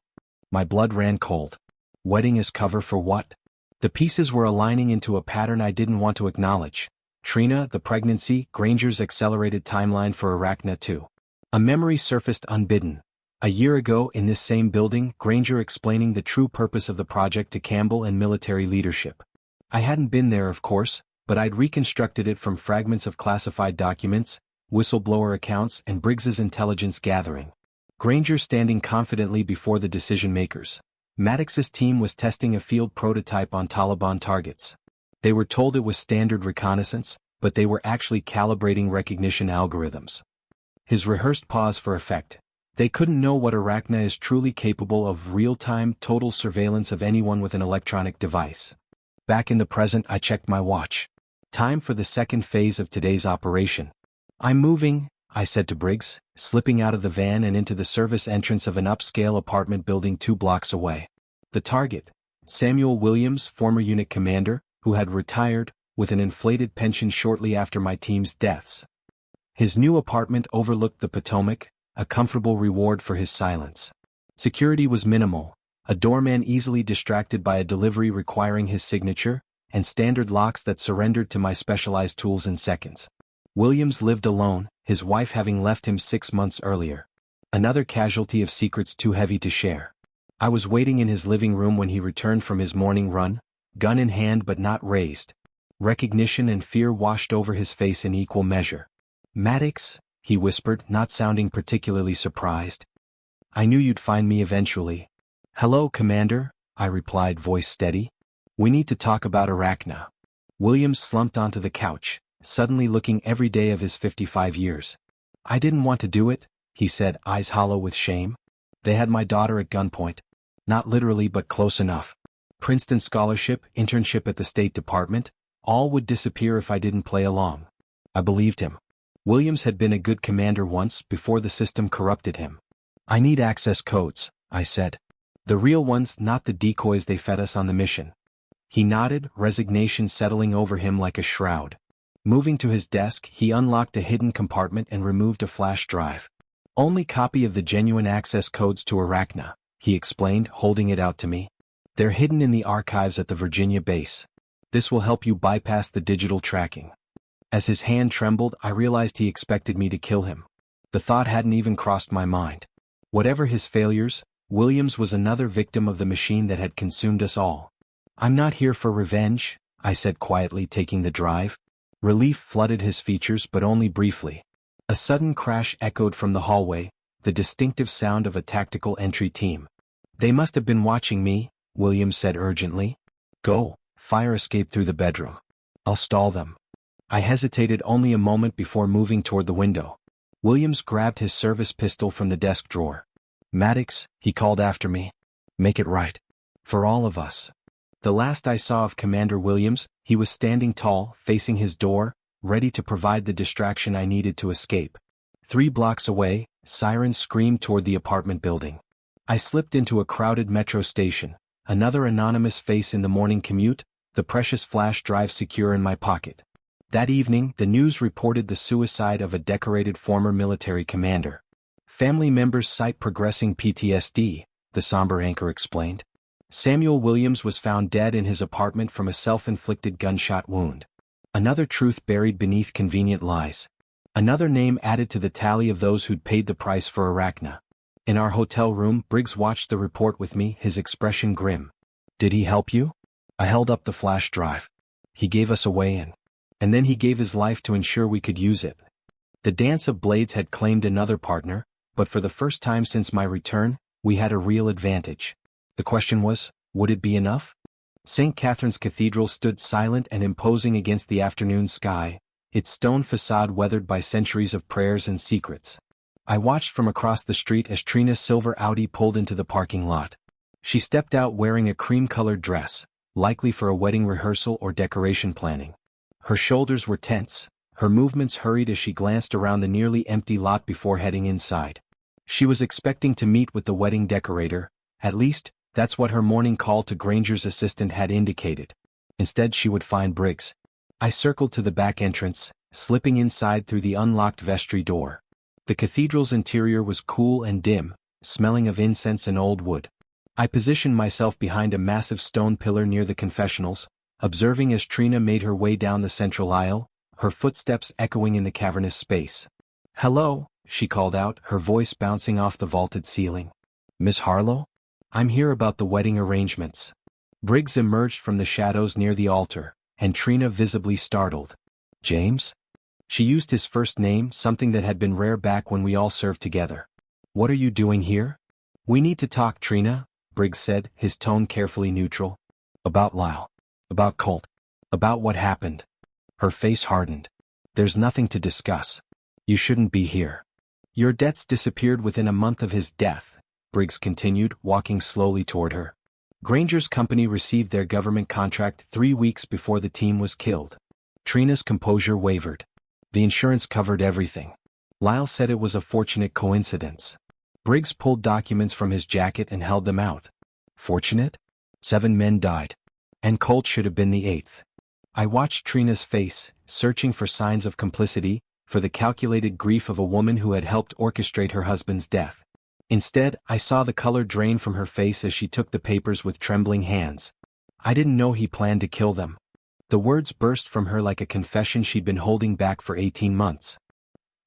[SPEAKER 1] My blood ran cold. Wedding as cover for what? The pieces were aligning into a pattern I didn't want to acknowledge. Trina, the pregnancy, Granger's accelerated timeline for Arachna too. A memory surfaced unbidden. A year ago in this same building, Granger explaining the true purpose of the project to Campbell and military leadership. I hadn't been there, of course, but I'd reconstructed it from fragments of classified documents, whistleblower accounts, and Briggs's intelligence gathering. Granger standing confidently before the decision-makers. Maddox's team was testing a field prototype on Taliban targets. They were told it was standard reconnaissance, but they were actually calibrating recognition algorithms. His rehearsed pause for effect. They couldn't know what Arachna is truly capable of: real-time, total surveillance of anyone with an electronic device. Back in the present, I checked my watch. Time for the second phase of today's operation. I'm moving, I said to Briggs, slipping out of the van and into the service entrance of an upscale apartment building 2 blocks away. The target, Samuel Williams, former unit commander, who had retired, with an inflated pension shortly after my team's deaths. His new apartment overlooked the Potomac, a comfortable reward for his silence. Security was minimal, a doorman easily distracted by a delivery requiring his signature, and standard locks that surrendered to my specialized tools in seconds. Williams lived alone, his wife having left him 6 months earlier. Another casualty of secrets too heavy to share. I was waiting in his living room when he returned from his morning run, gun in hand but not raised. Recognition and fear washed over his face in equal measure. Maddox, he whispered, not sounding particularly surprised. I knew you'd find me eventually. Hello, Commander, I replied, voice steady. We need to talk about Arachna. Williams slumped onto the couch, suddenly looking every day of his 55 years. I didn't want to do it, he said, eyes hollow with shame. They had my daughter at gunpoint. Not literally, but close enough. Princeton scholarship, internship at the State Department, all would disappear if I didn't play along. I believed him. Williams had been a good commander once before the system corrupted him. I need access codes, I said. The real ones, not the decoys they fed us on the mission. He nodded, resignation settling over him like a shroud. Moving to his desk, he unlocked a hidden compartment and removed a flash drive. Only copy of the genuine access codes to Arachna, he explained, holding it out to me. They're hidden in the archives at the Virginia base. This will help you bypass the digital tracking. As his hand trembled, I realized he expected me to kill him. The thought hadn't even crossed my mind. Whatever his failures, Williams was another victim of the machine that had consumed us all. I'm not here for revenge, I said quietly, taking the drive. Relief flooded his features, but only briefly. A sudden crash echoed from the hallway, the distinctive sound of a tactical entry team. They must have been watching me, Williams said urgently. Go, fire escape through the bedroom. I'll stall them. I hesitated only a moment before moving toward the window. Williams grabbed his service pistol from the desk drawer. Maddox, he called after me. Make it right. For all of us. The last I saw of Commander Williams, he was standing tall, facing his door, ready to provide the distraction I needed to escape. 3 blocks away, sirens screamed toward the apartment building. I slipped into a crowded metro station, another anonymous face in the morning commute, the precious flash drive secure in my pocket. That evening, the news reported the suicide of a decorated former military commander. Family members cite progressing PTSD, the somber anchor explained. Samuel Williams was found dead in his apartment from a self-inflicted gunshot wound. Another truth buried beneath convenient lies. Another name added to the tally of those who'd paid the price for Arachna. In our hotel room, Briggs watched the report with me, his expression grim. Did he help you? I held up the flash drive. He gave us a way in. And then he gave his life to ensure we could use it. The Dance of Blades had claimed another partner, but for the first time since my return, we had a real advantage. The question was, would it be enough? St. Catherine's Cathedral stood silent and imposing against the afternoon sky, its stone facade weathered by centuries of prayers and secrets. I watched from across the street as Trina's silver Audi pulled into the parking lot. She stepped out wearing a cream-colored dress, likely for a wedding rehearsal or decoration planning. Her shoulders were tense, her movements hurried as she glanced around the nearly empty lot before heading inside. She was expecting to meet with the wedding decorator, at least, that's what her morning call to Granger's assistant had indicated. Instead, she would find Briggs. I circled to the back entrance, slipping inside through the unlocked vestry door. The cathedral's interior was cool and dim, smelling of incense and old wood. I positioned myself behind a massive stone pillar near the confessionals, observing as Trina made her way down the central aisle, her footsteps echoing in the cavernous space. Hello, she called out, her voice bouncing off the vaulted ceiling. Miss Harlow? I'm here about the wedding arrangements. Briggs emerged from the shadows near the altar, and Trina visibly startled. James? She used his first name, something that had been rare back when we all served together. What are you doing here? We need to talk, Trina, Briggs said, his tone carefully neutral. About Lyle. About Colt. About what happened. Her face hardened. There's nothing to discuss. You shouldn't be here. Your debts disappeared within a month of his death, Briggs continued, walking slowly toward her. Granger's company received their government contract 3 weeks before the team was killed. Trina's composure wavered. The insurance covered everything. Lyle said it was a fortunate coincidence. Briggs pulled documents from his jacket and held them out. Fortunate? 7 men died. And Colt should have been the 8th. I watched Trina's face, searching for signs of complicity, for the calculated grief of a woman who had helped orchestrate her husband's death. Instead, I saw the color drain from her face as she took the papers with trembling hands. I didn't know he planned to kill them. The words burst from her like a confession she'd been holding back for 18 months.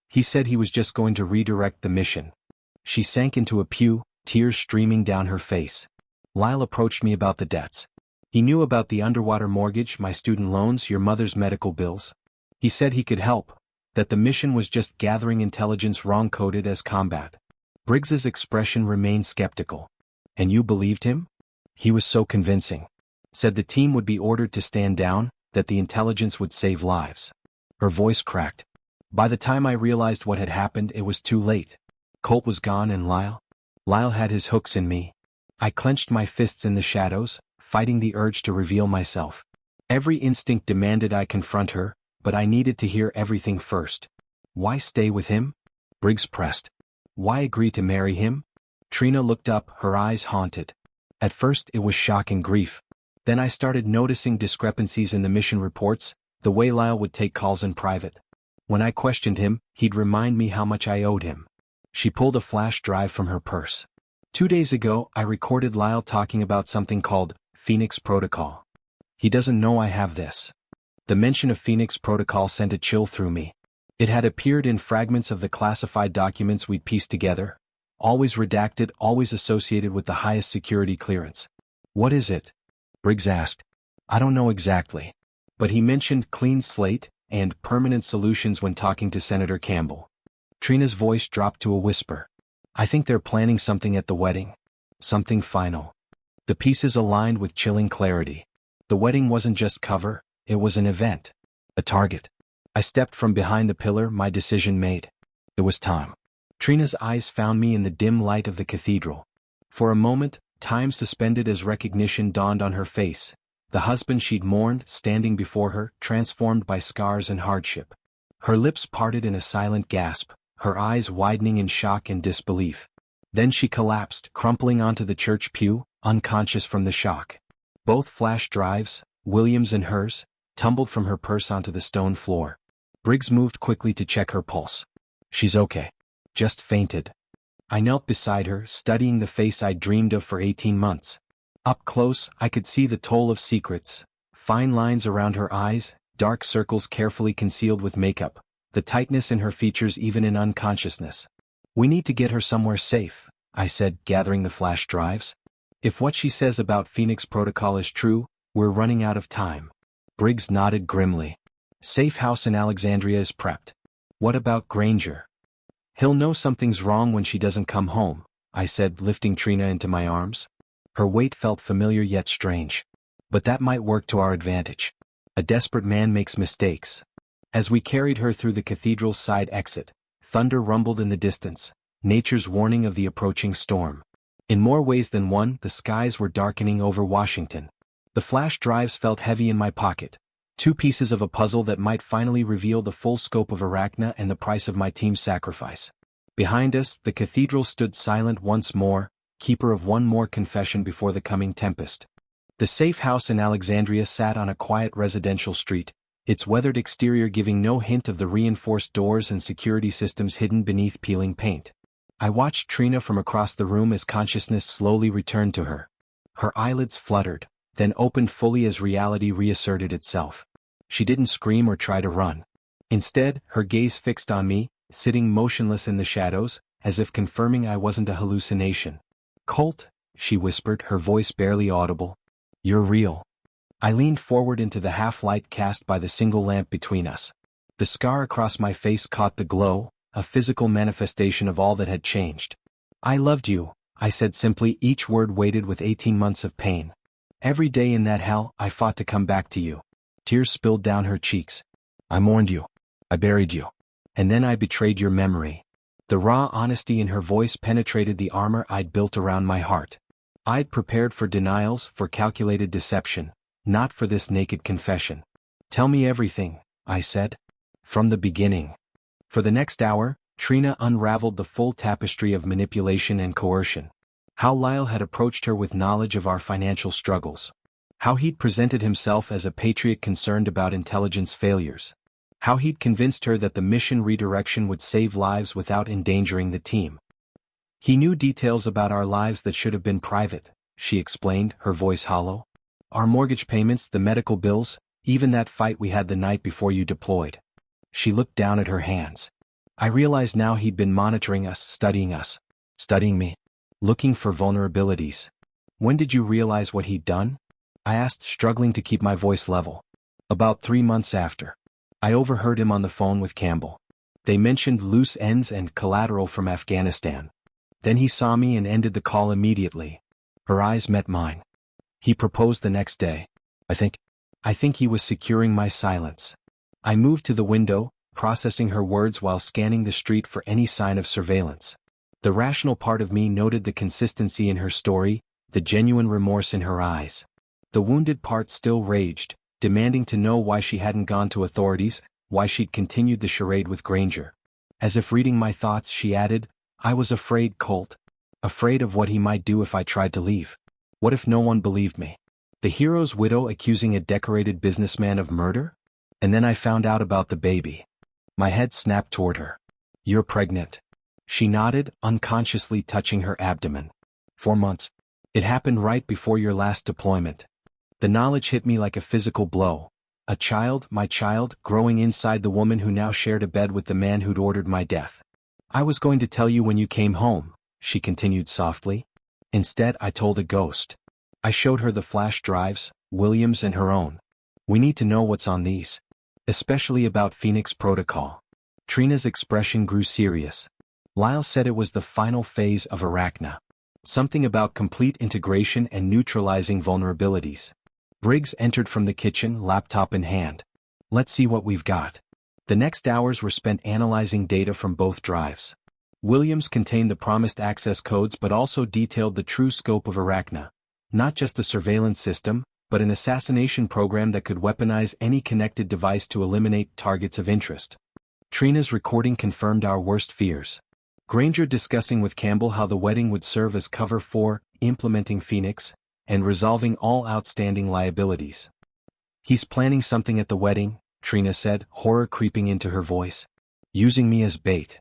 [SPEAKER 1] He said he was just going to redirect the mission. She sank into a pew, tears streaming down her face. Lyle approached me about the debts. He knew about the underwater mortgage, my student loans, your mother's medical bills. He said he could help, That the mission was just gathering intelligence wrong-coded as combat. Briggs's expression remained skeptical. And you believed him? He was so convincing. Said the team would be ordered to stand down, that the intelligence would save lives. Her voice cracked. By the time I realized what had happened, it was too late. Colt was gone and Lyle? Lyle had his hooks in me. I clenched my fists in the shadows, fighting the urge to reveal myself. Every instinct demanded I confront her, but I needed to hear everything first. Why stay with him? Briggs pressed. Why agree to marry him? Trina looked up, her eyes haunted. At first it was shock and grief. Then I started noticing discrepancies in the mission reports, the way Lyle would take calls in private. When I questioned him, he'd remind me how much I owed him. She pulled a flash drive from her purse. 2 days ago, I recorded Lyle talking about something called Phoenix Protocol. He doesn't know I have this. The mention of Phoenix Protocol sent a chill through me. It had appeared in fragments of the classified documents we'd pieced together, always redacted, always associated with the highest security clearance. What is it? Briggs asked. I don't know exactly. But he mentioned clean slate and permanent solutions when talking to Senator Campbell. Trina's voice dropped to a whisper. I think they're planning something at the wedding. Something final. The pieces aligned with chilling clarity. The wedding wasn't just cover, it was an event. A target. I stepped from behind the pillar, my decision made. It was time. Trina's eyes found me in the dim light of the cathedral. For a moment, time suspended as recognition dawned on her face. The husband she'd mourned, standing before her, transformed by scars and hardship. Her lips parted in a silent gasp, her eyes widening in shock and disbelief. Then she collapsed, crumpling onto the church pew, unconscious from the shock. Both flash drives, Williams and hers, tumbled from her purse onto the stone floor. Briggs moved quickly to check her pulse. She's okay. Just fainted. I knelt beside her, studying the face I'd dreamed of for 18 months. Up close, I could see the toll of secrets. Fine lines around her eyes, dark circles carefully concealed with makeup, the tightness in her features even in unconsciousness. We need to get her somewhere safe, I said, gathering the flash drives. If what she says about Phoenix Protocol is true, we're running out of time. Briggs nodded grimly. Safe house in Alexandria is prepped. What about Granger? He'll know something's wrong when she doesn't come home, I said, lifting Trina into my arms. Her weight felt familiar yet strange. But that might work to our advantage. A desperate man makes mistakes. As we carried her through the cathedral's side exit, thunder rumbled in the distance, nature's warning of the approaching storm. In more ways than one, the skies were darkening over Washington. The flash drives felt heavy in my pocket. 2 pieces of a puzzle that might finally reveal the full scope of Arachna and the price of my team's sacrifice. Behind us, the cathedral stood silent once more, keeper of one more confession before the coming tempest. The safe house in Alexandria sat on a quiet residential street, its weathered exterior giving no hint of the reinforced doors and security systems hidden beneath peeling paint. I watched Trina from across the room as consciousness slowly returned to her. Her eyelids fluttered, then opened fully as reality reasserted itself. She didn't scream or try to run. Instead, her gaze fixed on me, sitting motionless in the shadows, as if confirming I wasn't a hallucination. Colt, she whispered, her voice barely audible. You're real. I leaned forward into the half-light cast by the single lamp between us. The scar across my face caught the glow, a physical manifestation of all that had changed. I loved you, I said simply, each word weighted with 18 months of pain. Every day in that hell, I fought to come back to you. Tears spilled down her cheeks. I mourned you. I buried you. And then I betrayed your memory. The raw honesty in her voice penetrated the armor I'd built around my heart. I'd prepared for denials, for calculated deception, not for this naked confession. Tell me everything, I said. From the beginning. For the next hour, Trina unraveled the full tapestry of manipulation and coercion. How Lyle had approached her with knowledge of our financial struggles. How he'd presented himself as a patriot concerned about intelligence failures. How he'd convinced her that the mission redirection would save lives without endangering the team. He knew details about our lives that should have been private, she explained, her voice hollow. Our mortgage payments, the medical bills, even that fight we had the night before you deployed. She looked down at her hands. I realized now he'd been monitoring us, studying me, looking for vulnerabilities. When did you realize what he'd done? I asked, struggling to keep my voice level. About 3 months after. I overheard him on the phone with Campbell. They mentioned loose ends and collateral from Afghanistan. Then he saw me and ended the call immediately. Her eyes met mine. He proposed the next day. I think he was securing my silence. I moved to the window, processing her words while scanning the street for any sign of surveillance. The rational part of me noted the consistency in her story, the genuine remorse in her eyes. The wounded part still raged, demanding to know why she hadn't gone to authorities, why she'd continued the charade with Granger. As if reading my thoughts, she added, "I was afraid, Colt. Afraid of what he might do if I tried to leave. What if no one believed me? The hero's widow accusing a decorated businessman of murder? And then I found out about the baby." My head snapped toward her. "You're pregnant." She nodded, unconsciously touching her abdomen. 4 months. It happened right before your last deployment. The knowledge hit me like a physical blow. A child, my child, growing inside the woman who now shared a bed with the man who'd ordered my death. "I was going to tell you when you came home," she continued softly. "Instead, I told a ghost." I showed her the flash drives, Williams and her own. "We need to know what's on these. Especially about Phoenix Protocol." Trina's expression grew serious. Lyle said it was the final phase of Arachna. Something about complete integration and neutralizing vulnerabilities. Briggs entered from the kitchen, laptop in hand. "Let's see what we've got." The next hours were spent analyzing data from both drives. Williams contained the promised access codes but also detailed the true scope of Arachna. Not just a surveillance system, but an assassination program that could weaponize any connected device to eliminate targets of interest. Trina's recording confirmed our worst fears. Granger discussing with Campbell how the wedding would serve as cover for implementing Phoenix and resolving all outstanding liabilities. "He's planning something at the wedding," Trina said, horror creeping into her voice. "Using me as bait."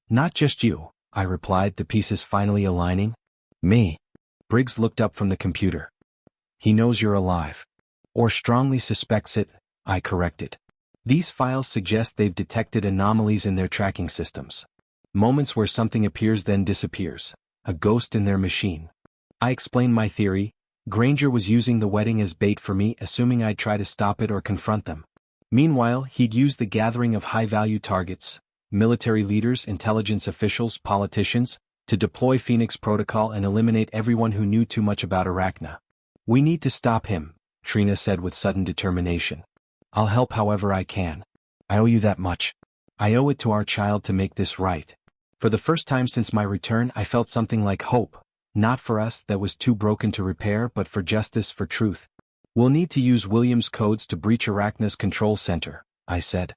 [SPEAKER 1] "Not just you," I replied, the pieces finally aligning. "Me." Briggs looked up from the computer. "He knows you're alive. Or strongly suspects it," I corrected. "These files suggest they've detected anomalies in their tracking systems. Moments where something appears then disappears. A ghost in their machine." I explained my theory. Granger was using the wedding as bait for me, assuming I'd try to stop it or confront them. Meanwhile, he'd use the gathering of high-value targets, military leaders, intelligence officials, politicians, to deploy Phoenix Protocol and eliminate everyone who knew too much about Arachna. "We need to stop him," Trina said with sudden determination. "I'll help however I can. I owe you that much. I owe it to our child to make this right." For the first time since my return, I felt something like hope. Not for us that was too broken to repair, but for justice, for truth. "We'll need to use Williams' codes to breach Arachna's control center," I said.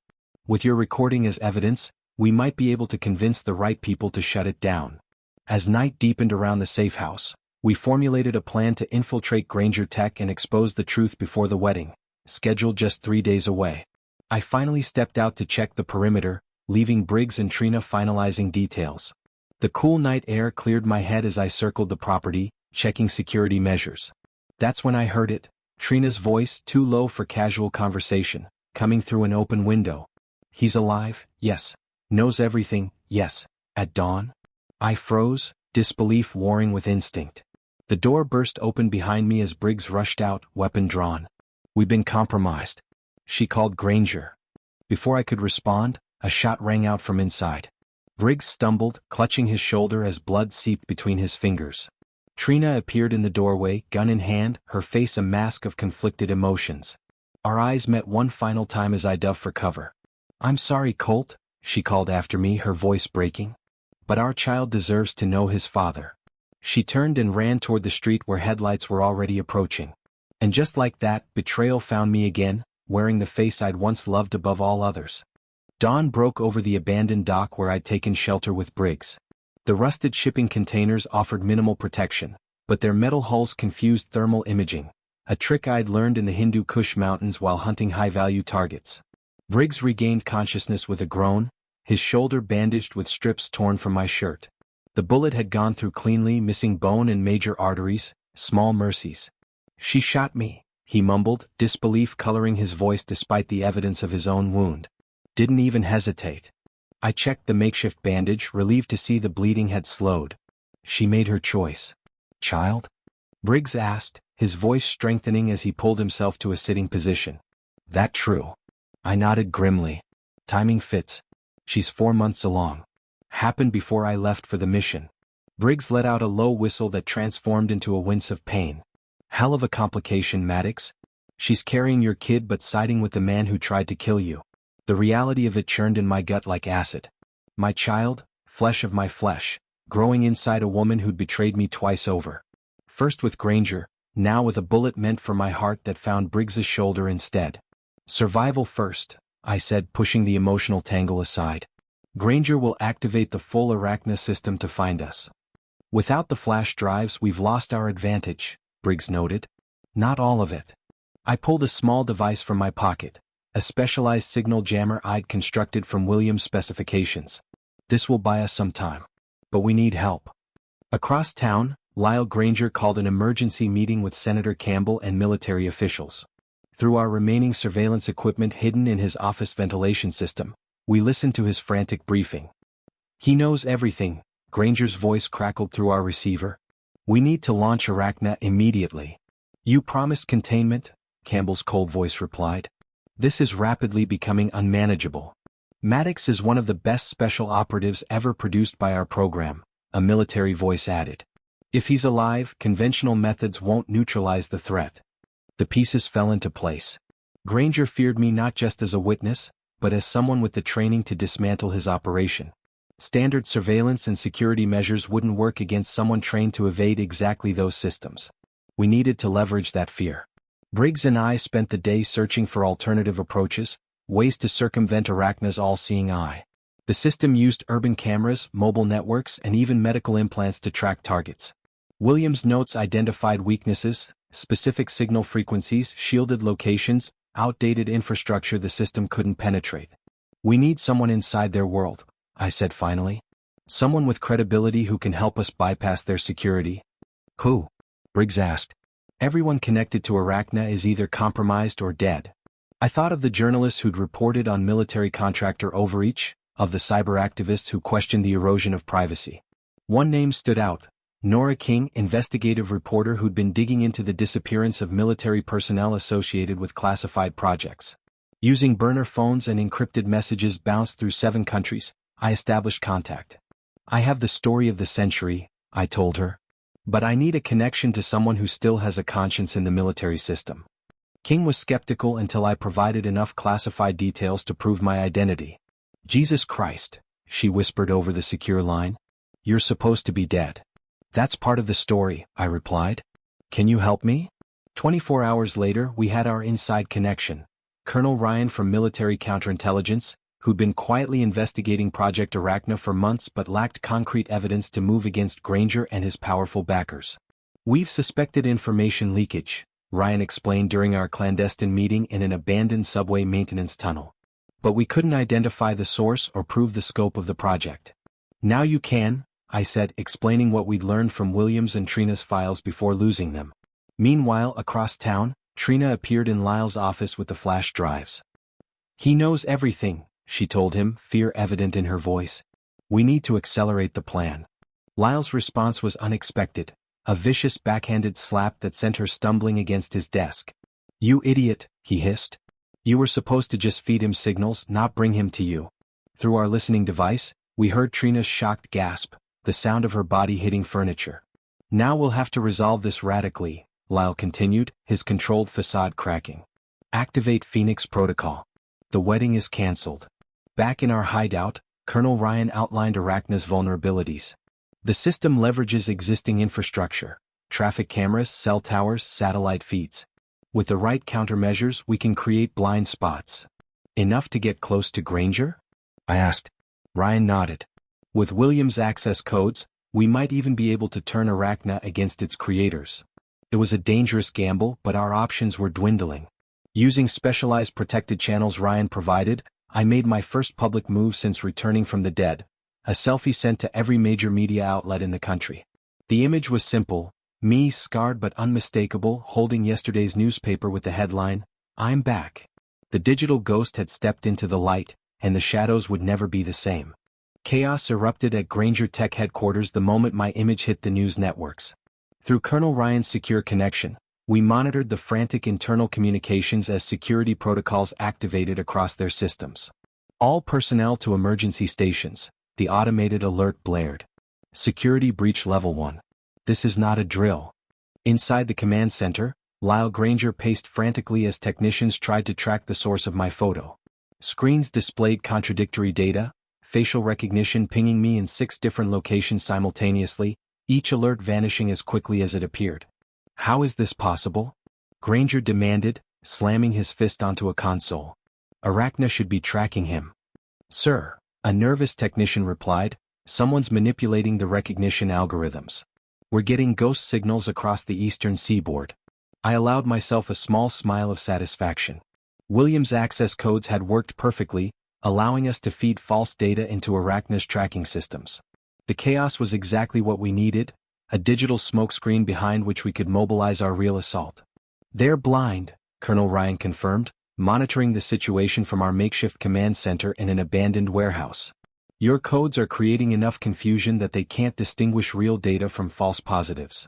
[SPEAKER 1] "With your recording as evidence, we might be able to convince the right people to shut it down." As night deepened around the safe house, we formulated a plan to infiltrate Granger Tech and expose the truth before the wedding, scheduled just 3 days away. I finally stepped out to check the perimeter, leaving Briggs and Trina finalizing details. The cool night air cleared my head as I circled the property, checking security measures. That's when I heard it, Trina's voice, too low for casual conversation, coming through an open window. "He's alive, yes. Knows everything, yes. At dawn?" I froze, disbelief warring with instinct. The door burst open behind me as Briggs rushed out, weapon drawn. "We've been compromised." She called Granger. Before I could respond, a shot rang out from inside. Briggs stumbled, clutching his shoulder as blood seeped between his fingers. Trina appeared in the doorway, gun in hand, her face a mask of conflicted emotions. Our eyes met one final time as I dove for cover. "I'm sorry, Colt," she called after me, her voice breaking. "But our child deserves to know his father." She turned and ran toward the street where headlights were already approaching. And just like that, betrayal found me again, wearing the face I'd once loved above all others. Dawn broke over the abandoned dock where I'd taken shelter with Briggs. The rusted shipping containers offered minimal protection, but their metal hulls confused thermal imaging, a trick I'd learned in the Hindu Kush Mountains while hunting high-value targets. Briggs regained consciousness with a groan, his shoulder bandaged with strips torn from my shirt. The bullet had gone through cleanly, missing bone and major arteries, small mercies. "She shot me," he mumbled, disbelief coloring his voice despite the evidence of his own wound. "Didn't even hesitate." I checked the makeshift bandage, relieved to see the bleeding had slowed. "She made her choice." "Child?" Briggs asked, his voice strengthening as he pulled himself to a sitting position. "That true?" I nodded grimly. "Timing fits." She's 4 months along. Happened before I left for the mission. Briggs let out a low whistle that transformed into a wince of pain. Hell of a complication, Maddox. She's carrying your kid but siding with the man who tried to kill you. The reality of it churned in my gut like acid. My child, flesh of my flesh, growing inside a woman who'd betrayed me twice over. First with Granger, now with a bullet meant for my heart that found Briggs's shoulder instead. Survival first, I said, pushing the emotional tangle aside. Granger will activate the full Arachna system to find us. Without the flash drives, we've lost our advantage, Briggs noted. Not all of it. I pulled a small device from my pocket, a specialized signal jammer I'd constructed from Williams' specifications. This will buy us some time. But we need help. Across town, Lyle Granger called an emergency meeting with Senator Campbell and military officials. Through our remaining surveillance equipment hidden in his office ventilation system, we listened to his frantic briefing. He knows everything, Granger's voice crackled through our receiver. We need to launch Arachna immediately. You promised containment, Campbell's cold voice replied. This is rapidly becoming unmanageable. Maddox is one of the best special operatives ever produced by our program, a military voice added. If he's alive, conventional methods won't neutralize the threat. The pieces fell into place. Granger feared me not just as a witness, but as someone with the training to dismantle his operation. Standard surveillance and security measures wouldn't work against someone trained to evade exactly those systems. We needed to leverage that fear. Briggs and I spent the day searching for alternative approaches, ways to circumvent Arachna's all-seeing eye. The system used urban cameras, mobile networks, and even medical implants to track targets. Williams' notes identified weaknesses, specific signal frequencies, shielded locations, outdated infrastructure the system couldn't penetrate. We need someone inside their world, I said finally. Someone with credibility who can help us bypass their security. Who? Briggs asked. Everyone connected to Arachna is either compromised or dead. I thought of the journalists who'd reported on military contractor overreach, of the cyber activists who questioned the erosion of privacy. One name stood out. Nora King, investigative reporter who'd been digging into the disappearance of military personnel associated with classified projects. Using burner phones and encrypted messages bounced through 7 countries, I established contact. I have the story of the century, I told her. But I need a connection to someone who still has a conscience in the military system. King was skeptical until I provided enough classified details to prove my identity. Jesus Christ, she whispered over the secure line. You're supposed to be dead. That's part of the story, I replied. Can you help me? 24 hours later, we had our inside connection. Colonel Ryan from Military Counterintelligence, who'd been quietly investigating Project Arachna for months but lacked concrete evidence to move against Granger and his powerful backers. We've suspected information leakage, Ryan explained during our clandestine meeting in an abandoned subway maintenance tunnel. But we couldn't identify the source or prove the scope of the project. Now you can, I said, explaining what we'd learned from Williams and Trina's files before losing them. Meanwhile, across town, Trina appeared in Lyle's office with the flash drives. He knows everything, she told him, fear evident in her voice. We need to accelerate the plan. Lyle's response was unexpected, a vicious backhanded slap that sent her stumbling against his desk. You idiot, he hissed. You were supposed to just feed him signals, not bring him to you. Through our listening device, we heard Trina's shocked gasp, the sound of her body hitting furniture. Now we'll have to resolve this radically, Lyle continued, his controlled facade cracking. Activate Phoenix Protocol. The wedding is cancelled. Back in our hideout, Colonel Ryan outlined Arachna's vulnerabilities. The system leverages existing infrastructure, traffic cameras, cell towers, satellite feeds. With the right countermeasures, we can create blind spots. Enough to get close to Granger? I asked. Ryan nodded. With Williams' access codes, we might even be able to turn Arachna against its creators. It was a dangerous gamble, but our options were dwindling. Using specialized protected channels Ryan provided, I made my first public move since returning from the dead, a selfie sent to every major media outlet in the country. The image was simple, me scarred but unmistakable, holding yesterday's newspaper with the headline, "I'm back." The digital ghost had stepped into the light, and the shadows would never be the same. Chaos erupted at Granger Tech headquarters the moment my image hit the news networks. Through Colonel Ryan's secure connection, we monitored the frantic internal communications as security protocols activated across their systems. All personnel to emergency stations, the automated alert blared. Security breach level 1. This is not a drill. Inside the command center, Lyle Granger paced frantically as technicians tried to track the source of my photo. Screens displayed contradictory data, facial recognition pinging me in 6 different locations simultaneously, each alert vanishing as quickly as it appeared. How is this possible? Granger demanded, slamming his fist onto a console. Arachna should be tracking him. Sir, a nervous technician replied, someone's manipulating the recognition algorithms. We're getting ghost signals across the eastern seaboard. I allowed myself a small smile of satisfaction. Williams' access codes had worked perfectly, allowing us to feed false data into Arachna's tracking systems. The chaos was exactly what we needed, a digital smokescreen behind which we could mobilize our real assault. They're blind, Colonel Ryan confirmed, monitoring the situation from our makeshift command center in an abandoned warehouse. Your codes are creating enough confusion that they can't distinguish real data from false positives.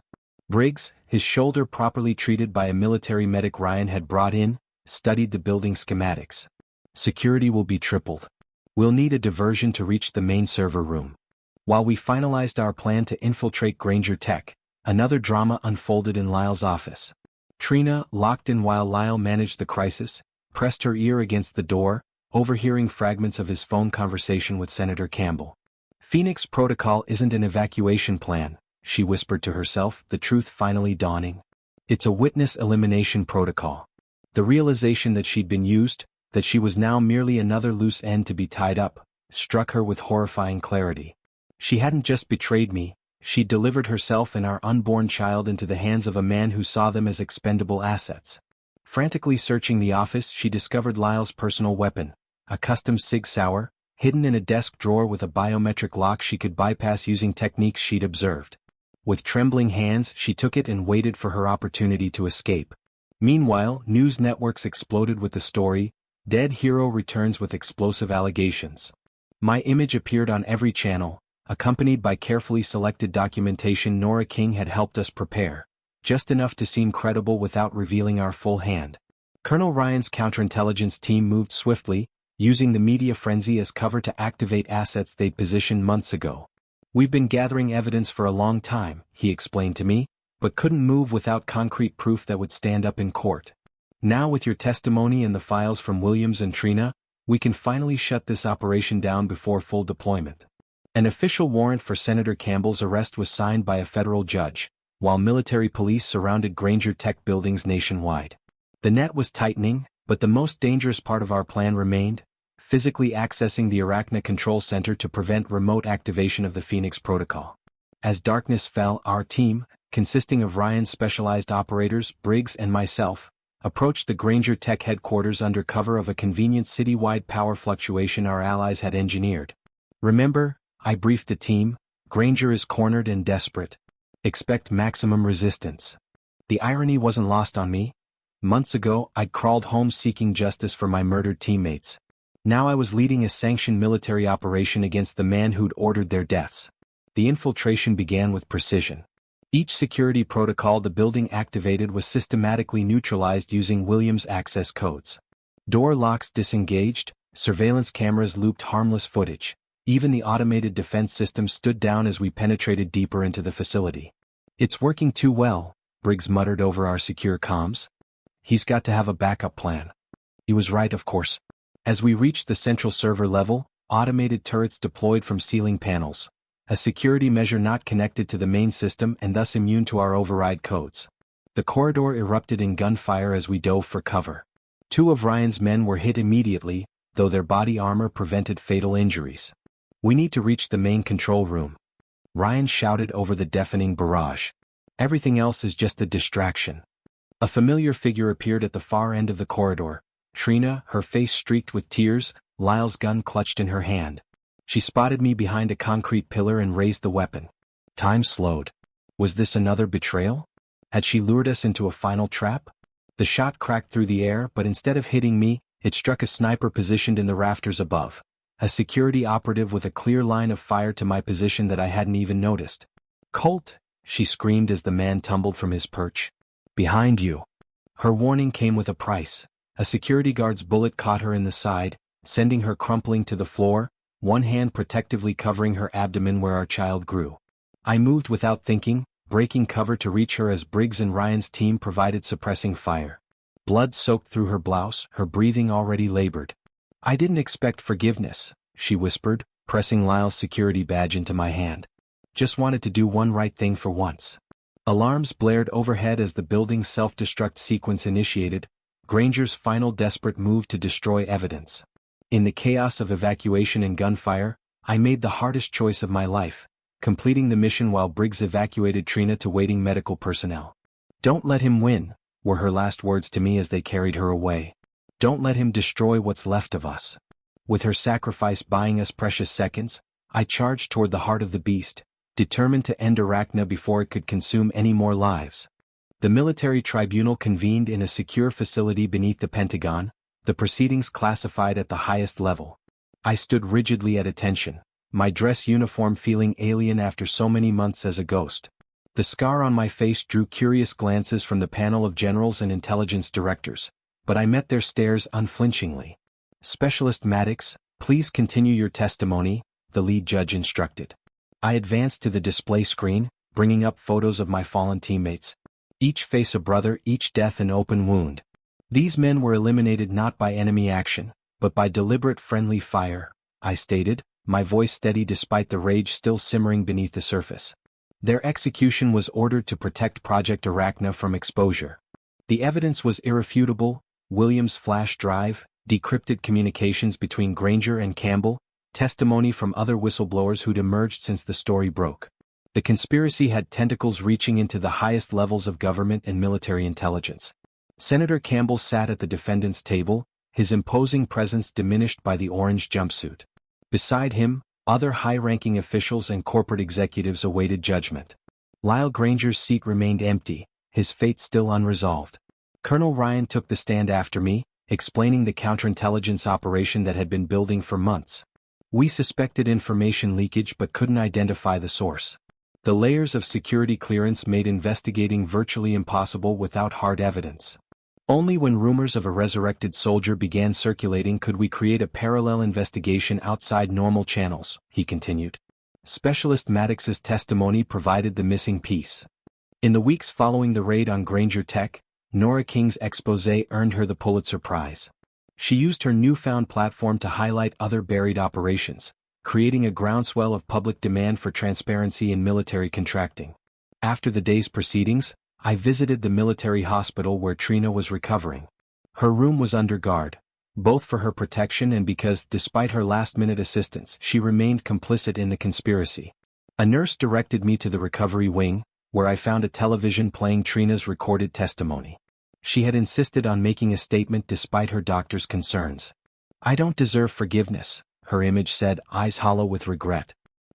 [SPEAKER 1] Briggs, his shoulder properly treated by a military medic Ryan had brought in, studied the building schematics. Security will be tripled. We'll need a diversion to reach the main server room. While we finalized our plan to infiltrate Granger Tech, another drama unfolded in Lyle's office. Trina, locked in while Lyle managed the crisis, pressed her ear against the door, overhearing fragments of his phone conversation with Senator Campbell. Phoenix Protocol isn't an evacuation plan, she whispered to herself, the truth finally dawning. It's a witness elimination protocol. The realization that she'd been used, that she was now merely another loose end to be tied up, struck her with horrifying clarity. She hadn't just betrayed me, she'd delivered herself and our unborn child into the hands of a man who saw them as expendable assets. Frantically searching the office, she discovered Lyle's personal weapon, a custom Sig Sauer, hidden in a desk drawer with a biometric lock she could bypass using techniques she'd observed. With trembling hands, she took it and waited for her opportunity to escape. Meanwhile, news networks exploded with the story, "Dead Hero Returns with Explosive Allegations." My image appeared on every channel, accompanied by carefully selected documentation Nora King had helped us prepare, just enough to seem credible without revealing our full hand. Colonel Ryan's counterintelligence team moved swiftly, using the media frenzy as cover to activate assets they'd positioned months ago. We've been gathering evidence for a long time, he explained to me, but couldn't move without concrete proof that would stand up in court. Now with your testimony and the files from Williams and Trina, we can finally shut this operation down before full deployment. An official warrant for Senator Campbell's arrest was signed by a federal judge, while military police surrounded Granger Tech buildings nationwide. The net was tightening, but the most dangerous part of our plan remained, physically accessing the Arachna Control Center to prevent remote activation of the Phoenix Protocol. As darkness fell, our team, consisting of Ryan's specialized operators, Briggs and myself, approached the Granger Tech headquarters under cover of a convenient citywide power fluctuation our allies had engineered. Remember, I briefed the team, Granger is cornered and desperate. Expect maximum resistance. The irony wasn't lost on me. Months ago, I'd crawled home seeking justice for my murdered teammates. Now I was leading a sanctioned military operation against the man who'd ordered their deaths. The infiltration began with precision. Each security protocol the building activated was systematically neutralized using Williams' access codes. Door locks disengaged, surveillance cameras looped harmless footage. Even the automated defense system stood down as we penetrated deeper into the facility. It's working too well, Briggs muttered over our secure comms. He's got to have a backup plan. He was right, of course. As we reached the central server level, automated turrets deployed from ceiling panels, a security measure not connected to the main system and thus immune to our override codes. The corridor erupted in gunfire as we dove for cover. 2 of Ryan's men were hit immediately, though their body armor prevented fatal injuries. We need to reach the main control room. Ryan shouted over the deafening barrage. Everything else is just a distraction. A familiar figure appeared at the far end of the corridor. Trina, her face streaked with tears, Lyle's gun clutched in her hand. She spotted me behind a concrete pillar and raised the weapon. Time slowed. Was this another betrayal? Had she lured us into a final trap? The shot cracked through the air, but instead of hitting me, it struck a sniper positioned in the rafters above. A security operative with a clear line of fire to my position that I hadn't even noticed. Colt, she screamed as the man tumbled from his perch. Behind you. Her warning came with a price. A security guard's bullet caught her in the side, sending her crumpling to the floor, one hand protectively covering her abdomen where our child grew. I moved without thinking, breaking cover to reach her as Briggs and Ryan's team provided suppressing fire. Blood soaked through her blouse, her breathing already labored. "I didn't expect forgiveness," she whispered, pressing Lyle's security badge into my hand. "Just wanted to do one right thing for once." Alarms blared overhead as the building's self-destruct sequence initiated, Granger's final desperate move to destroy evidence. In the chaos of evacuation and gunfire, I made the hardest choice of my life, completing the mission while Briggs evacuated Trina to waiting medical personnel. "Don't let him win," were her last words to me as they carried her away. "Don't let him destroy what's left of us." With her sacrifice buying us precious seconds, I charged toward the heart of the beast, determined to end Arachna before it could consume any more lives. The military tribunal convened in a secure facility beneath the Pentagon, the proceedings classified at the highest level. I stood rigidly at attention, my dress uniform feeling alien after so many months as a ghost. The scar on my face drew curious glances from the panel of generals and intelligence directors, but I met their stares unflinchingly. "Specialist Maddox, please continue your testimony," the lead judge instructed. I advanced to the display screen, bringing up photos of my fallen teammates. Each face a brother, each death an open wound. These men were eliminated not by enemy action, but by deliberate friendly fire, I stated, my voice steady despite the rage still simmering beneath the surface. Their execution was ordered to protect Project Arachna from exposure. The evidence was irrefutable: Williams' flash drive, decrypted communications between Granger and Campbell, testimony from other whistleblowers who'd emerged since the story broke. The conspiracy had tentacles reaching into the highest levels of government and military intelligence. Senator Campbell sat at the defendant's table, his imposing presence diminished by the orange jumpsuit. Beside him, other high-ranking officials and corporate executives awaited judgment. Lyle Granger's seat remained empty, his fate still unresolved. Colonel Ryan took the stand after me, explaining the counterintelligence operation that had been building for months. "We suspected information leakage but couldn't identify the source. The layers of security clearance made investigating virtually impossible without hard evidence. Only when rumors of a resurrected soldier began circulating could we create a parallel investigation outside normal channels," he continued. Specialist Maddox's testimony provided the missing piece. In the weeks following the raid on Granger Tech, Nora King's exposé earned her the Pulitzer Prize. She used her newfound platform to highlight other buried operations, creating a groundswell of public demand for transparency in military contracting. After the day's proceedings, I visited the military hospital where Trina was recovering. Her room was under guard, both for her protection and because, despite her last-minute assistance, she remained complicit in the conspiracy. A nurse directed me to the recovery wing, where I found a television playing Trina's recorded testimony. She had insisted on making a statement despite her doctor's concerns. "I don't deserve forgiveness," her image said, eyes hollow with regret.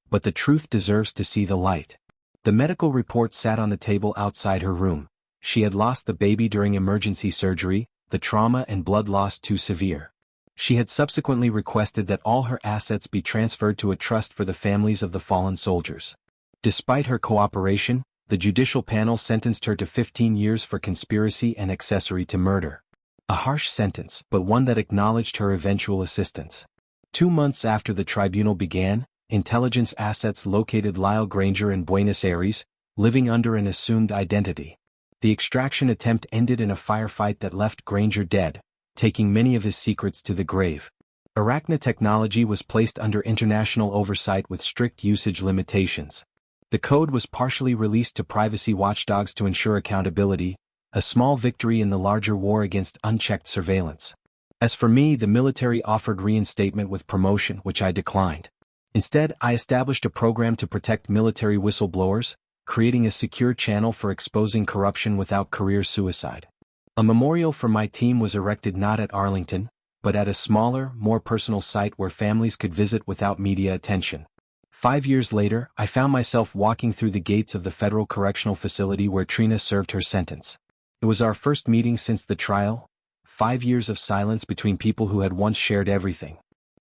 [SPEAKER 1] "But the truth deserves to see the light." The medical report sat on the table outside her room. She had lost the baby during emergency surgery, the trauma and blood loss too severe. She had subsequently requested that all her assets be transferred to a trust for the families of the fallen soldiers. Despite her cooperation, the judicial panel sentenced her to 15 years for conspiracy and accessory to murder. A harsh sentence, but one that acknowledged her eventual assistance. 2 months after the tribunal began, intelligence assets located Lyle Granger in Buenos Aires, living under an assumed identity. The extraction attempt ended in a firefight that left Granger dead, taking many of his secrets to the grave. Arachna technology was placed under international oversight with strict usage limitations. The code was partially released to privacy watchdogs to ensure accountability, a small victory in the larger war against unchecked surveillance. As for me, the military offered reinstatement with promotion, which I declined. Instead, I established a program to protect military whistleblowers, creating a secure channel for exposing corruption without career suicide. A memorial for my team was erected not at Arlington, but at a smaller, more personal site where families could visit without media attention. 5 years later, I found myself walking through the gates of the federal correctional facility where Trina served her sentence. It was our first meeting since the trial. 5 years of silence between people who had once shared everything.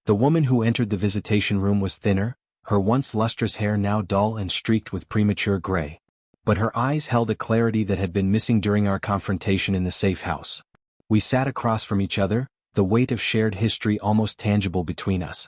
[SPEAKER 1] The woman who entered the visitation room was thinner, her once lustrous hair now dull and streaked with premature gray. But her eyes held a clarity that had been missing during our confrontation in the safe house. We sat across from each other, the weight of shared history almost tangible between us.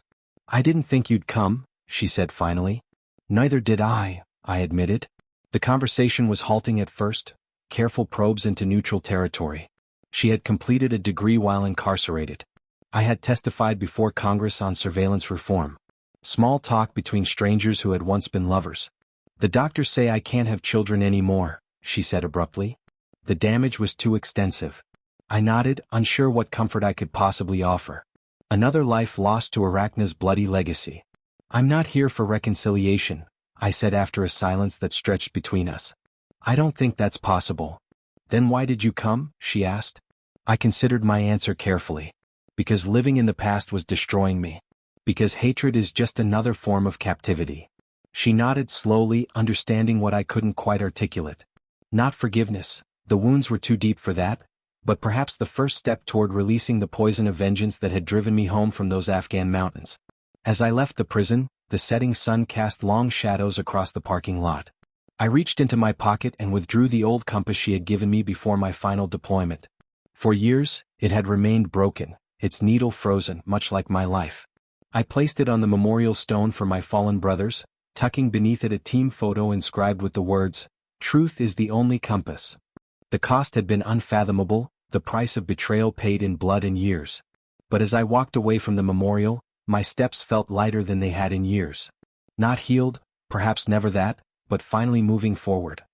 [SPEAKER 1] "I didn't think you'd come," she said finally. "Neither did I admitted. The conversation was halting at first, careful probes into neutral territory. She had completed a degree while incarcerated. I had testified before Congress on surveillance reform. Small talk between strangers who had once been lovers. "The doctors say I can't have children anymore," she said abruptly. "The damage was too extensive." I nodded, unsure what comfort I could possibly offer. Another life lost to Arachna's bloody legacy. "I'm not here for reconciliation," I said after a silence that stretched between us. "I don't think that's possible." "Then why did you come?" she asked. I considered my answer carefully. Because living in the past was destroying me. Because hatred is just another form of captivity. She nodded slowly, understanding what I couldn't quite articulate. Not forgiveness, the wounds were too deep for that, but perhaps the first step toward releasing the poison of vengeance that had driven me home from those Afghan mountains. As I left the prison, the setting sun cast long shadows across the parking lot. I reached into my pocket and withdrew the old compass she had given me before my final deployment. For years, it had remained broken, its needle frozen, much like my life. I placed it on the memorial stone for my fallen brothers, tucking beneath it a team photo inscribed with the words, "Truth is the only compass." The cost had been unfathomable, the price of betrayal paid in blood and years. But as I walked away from the memorial, my steps felt lighter than they had in years. Not healed, perhaps never that, but finally moving forward.